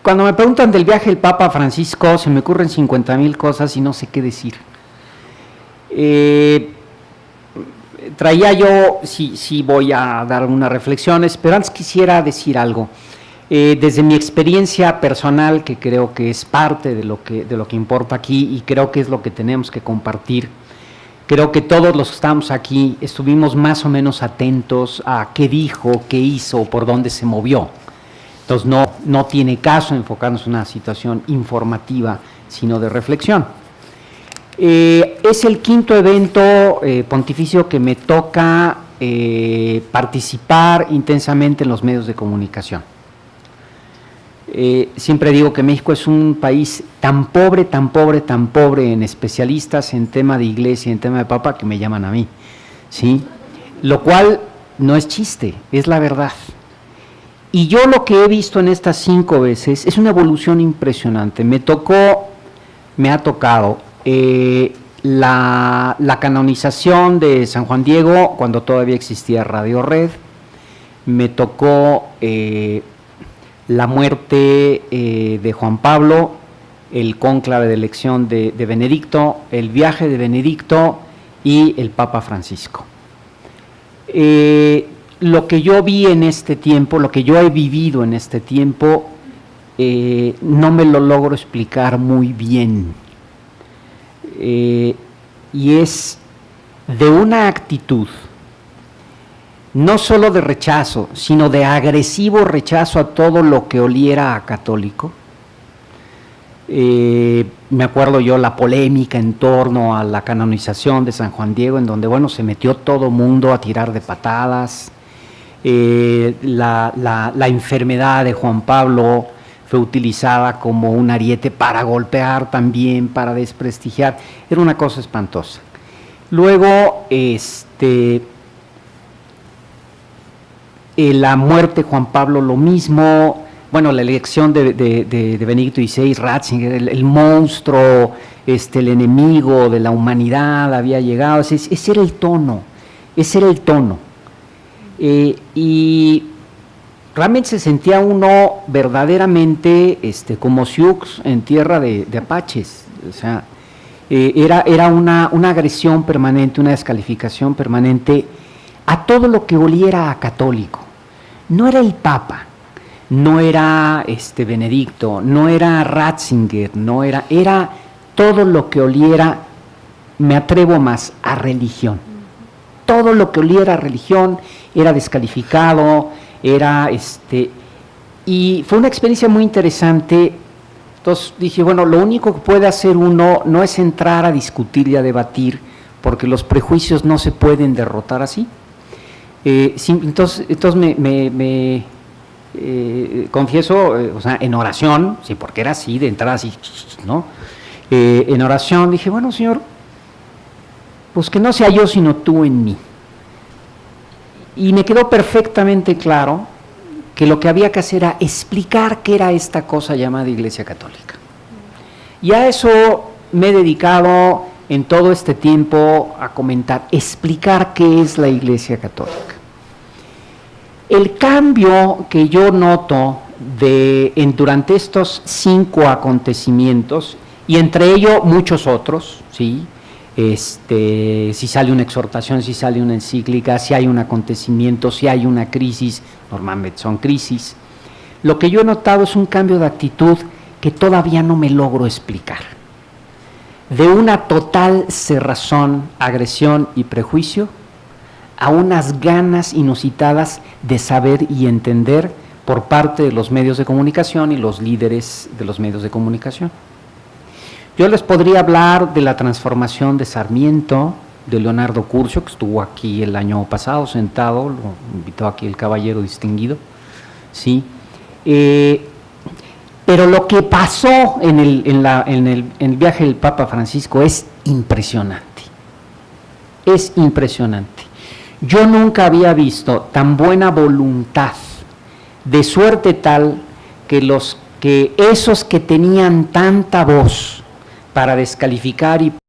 Cuando me preguntan del viaje del Papa Francisco, se me ocurren 50,000 cosas y no sé qué decir. Traía yo, sí voy a dar unas reflexiones, pero antes quisiera decir algo. Desde mi experiencia personal, que creo que es parte de lo que importa aquí y creo que es lo que tenemos que compartir, creo que todos los que estamos aquí estuvimos más o menos atentos a qué dijo, qué hizo, por dónde se movió. Entonces no tiene caso enfocarnos en una situación informativa, sino de reflexión. Es el quinto evento pontificio que me toca participar intensamente en los medios de comunicación. Siempre digo que México es un país tan pobre en especialistas en tema de iglesia, en tema de papa, que me llaman a mí, ¿sí? Lo cual no es chiste, es la verdad. Y yo lo que he visto en estas 5 veces es una evolución impresionante. Me ha tocado la canonización de San Juan Diego cuando todavía existía Radio Red. Me tocó la muerte de Juan Pablo, el cónclave de elección de Benedicto, el viaje de Benedicto y el Papa Francisco. Lo que yo vi en este tiempo, lo que yo he vivido en este tiempo, no me lo logro explicar muy bien. Y es de una actitud no solo de rechazo, sino de agresivo rechazo a todo lo que oliera a católico. Me acuerdo yo la polémica en torno a la canonización de San Juan Diego, en donde, bueno, se metió todo mundo a tirar de patadas. La enfermedad de Juan Pablo fue utilizada como un ariete para golpear también, para desprestigiar. Era una cosa espantosa. Luego, la muerte de Juan Pablo, lo mismo. Bueno, la elección de Benedicto XVI, Ratzinger, el monstruo, el enemigo de la humanidad había llegado. Ese era el tono, y realmente se sentía uno verdaderamente como Sioux en tierra de apaches. O sea, era una agresión permanente, una descalificación permanente a todo lo que oliera a católico. No era el Papa, no era Benedicto, no era Ratzinger, era todo lo que oliera, me atrevo más, a religión. Todo lo que oliera a religión era descalificado, y fue una experiencia muy interesante. Entonces dije, bueno, lo único que puede hacer uno no es entrar a discutir y a debatir, porque los prejuicios no se pueden derrotar así. Entonces me confieso, o sea, en oración, sí, porque era así, de entrada así, ¿no? En oración dije, bueno, Señor, pues que no sea yo sino tú en mí. Y me quedó perfectamente claro que lo que había que hacer era explicar qué era esta cosa llamada Iglesia Católica. Y a eso me he dedicado en todo este tiempo a comentar, explicar qué es la Iglesia Católica. El cambio que yo noto durante estos 5 acontecimientos, y entre ellos muchos otros, ¿sí? si sale una exhortación, si sale una encíclica, si hay un acontecimiento, si hay una crisis, normalmente son crisis. Lo que yo he notado es un cambio de actitud que todavía no me logro explicar. De una total cerrazón, agresión y prejuicio a unas ganas inusitadas de saber y entender por parte de los medios de comunicación y los líderes de los medios de comunicación. Yo les podría hablar de la transformación de Sarmiento, de Leonardo Curcio, que estuvo aquí el año pasado sentado, lo invitó aquí el caballero distinguido, ¿sí? Pero lo que pasó en el viaje del Papa Francisco es impresionante, es impresionante. Yo nunca había visto tan buena voluntad, de suerte tal que esos que tenían tanta voz para descalificar y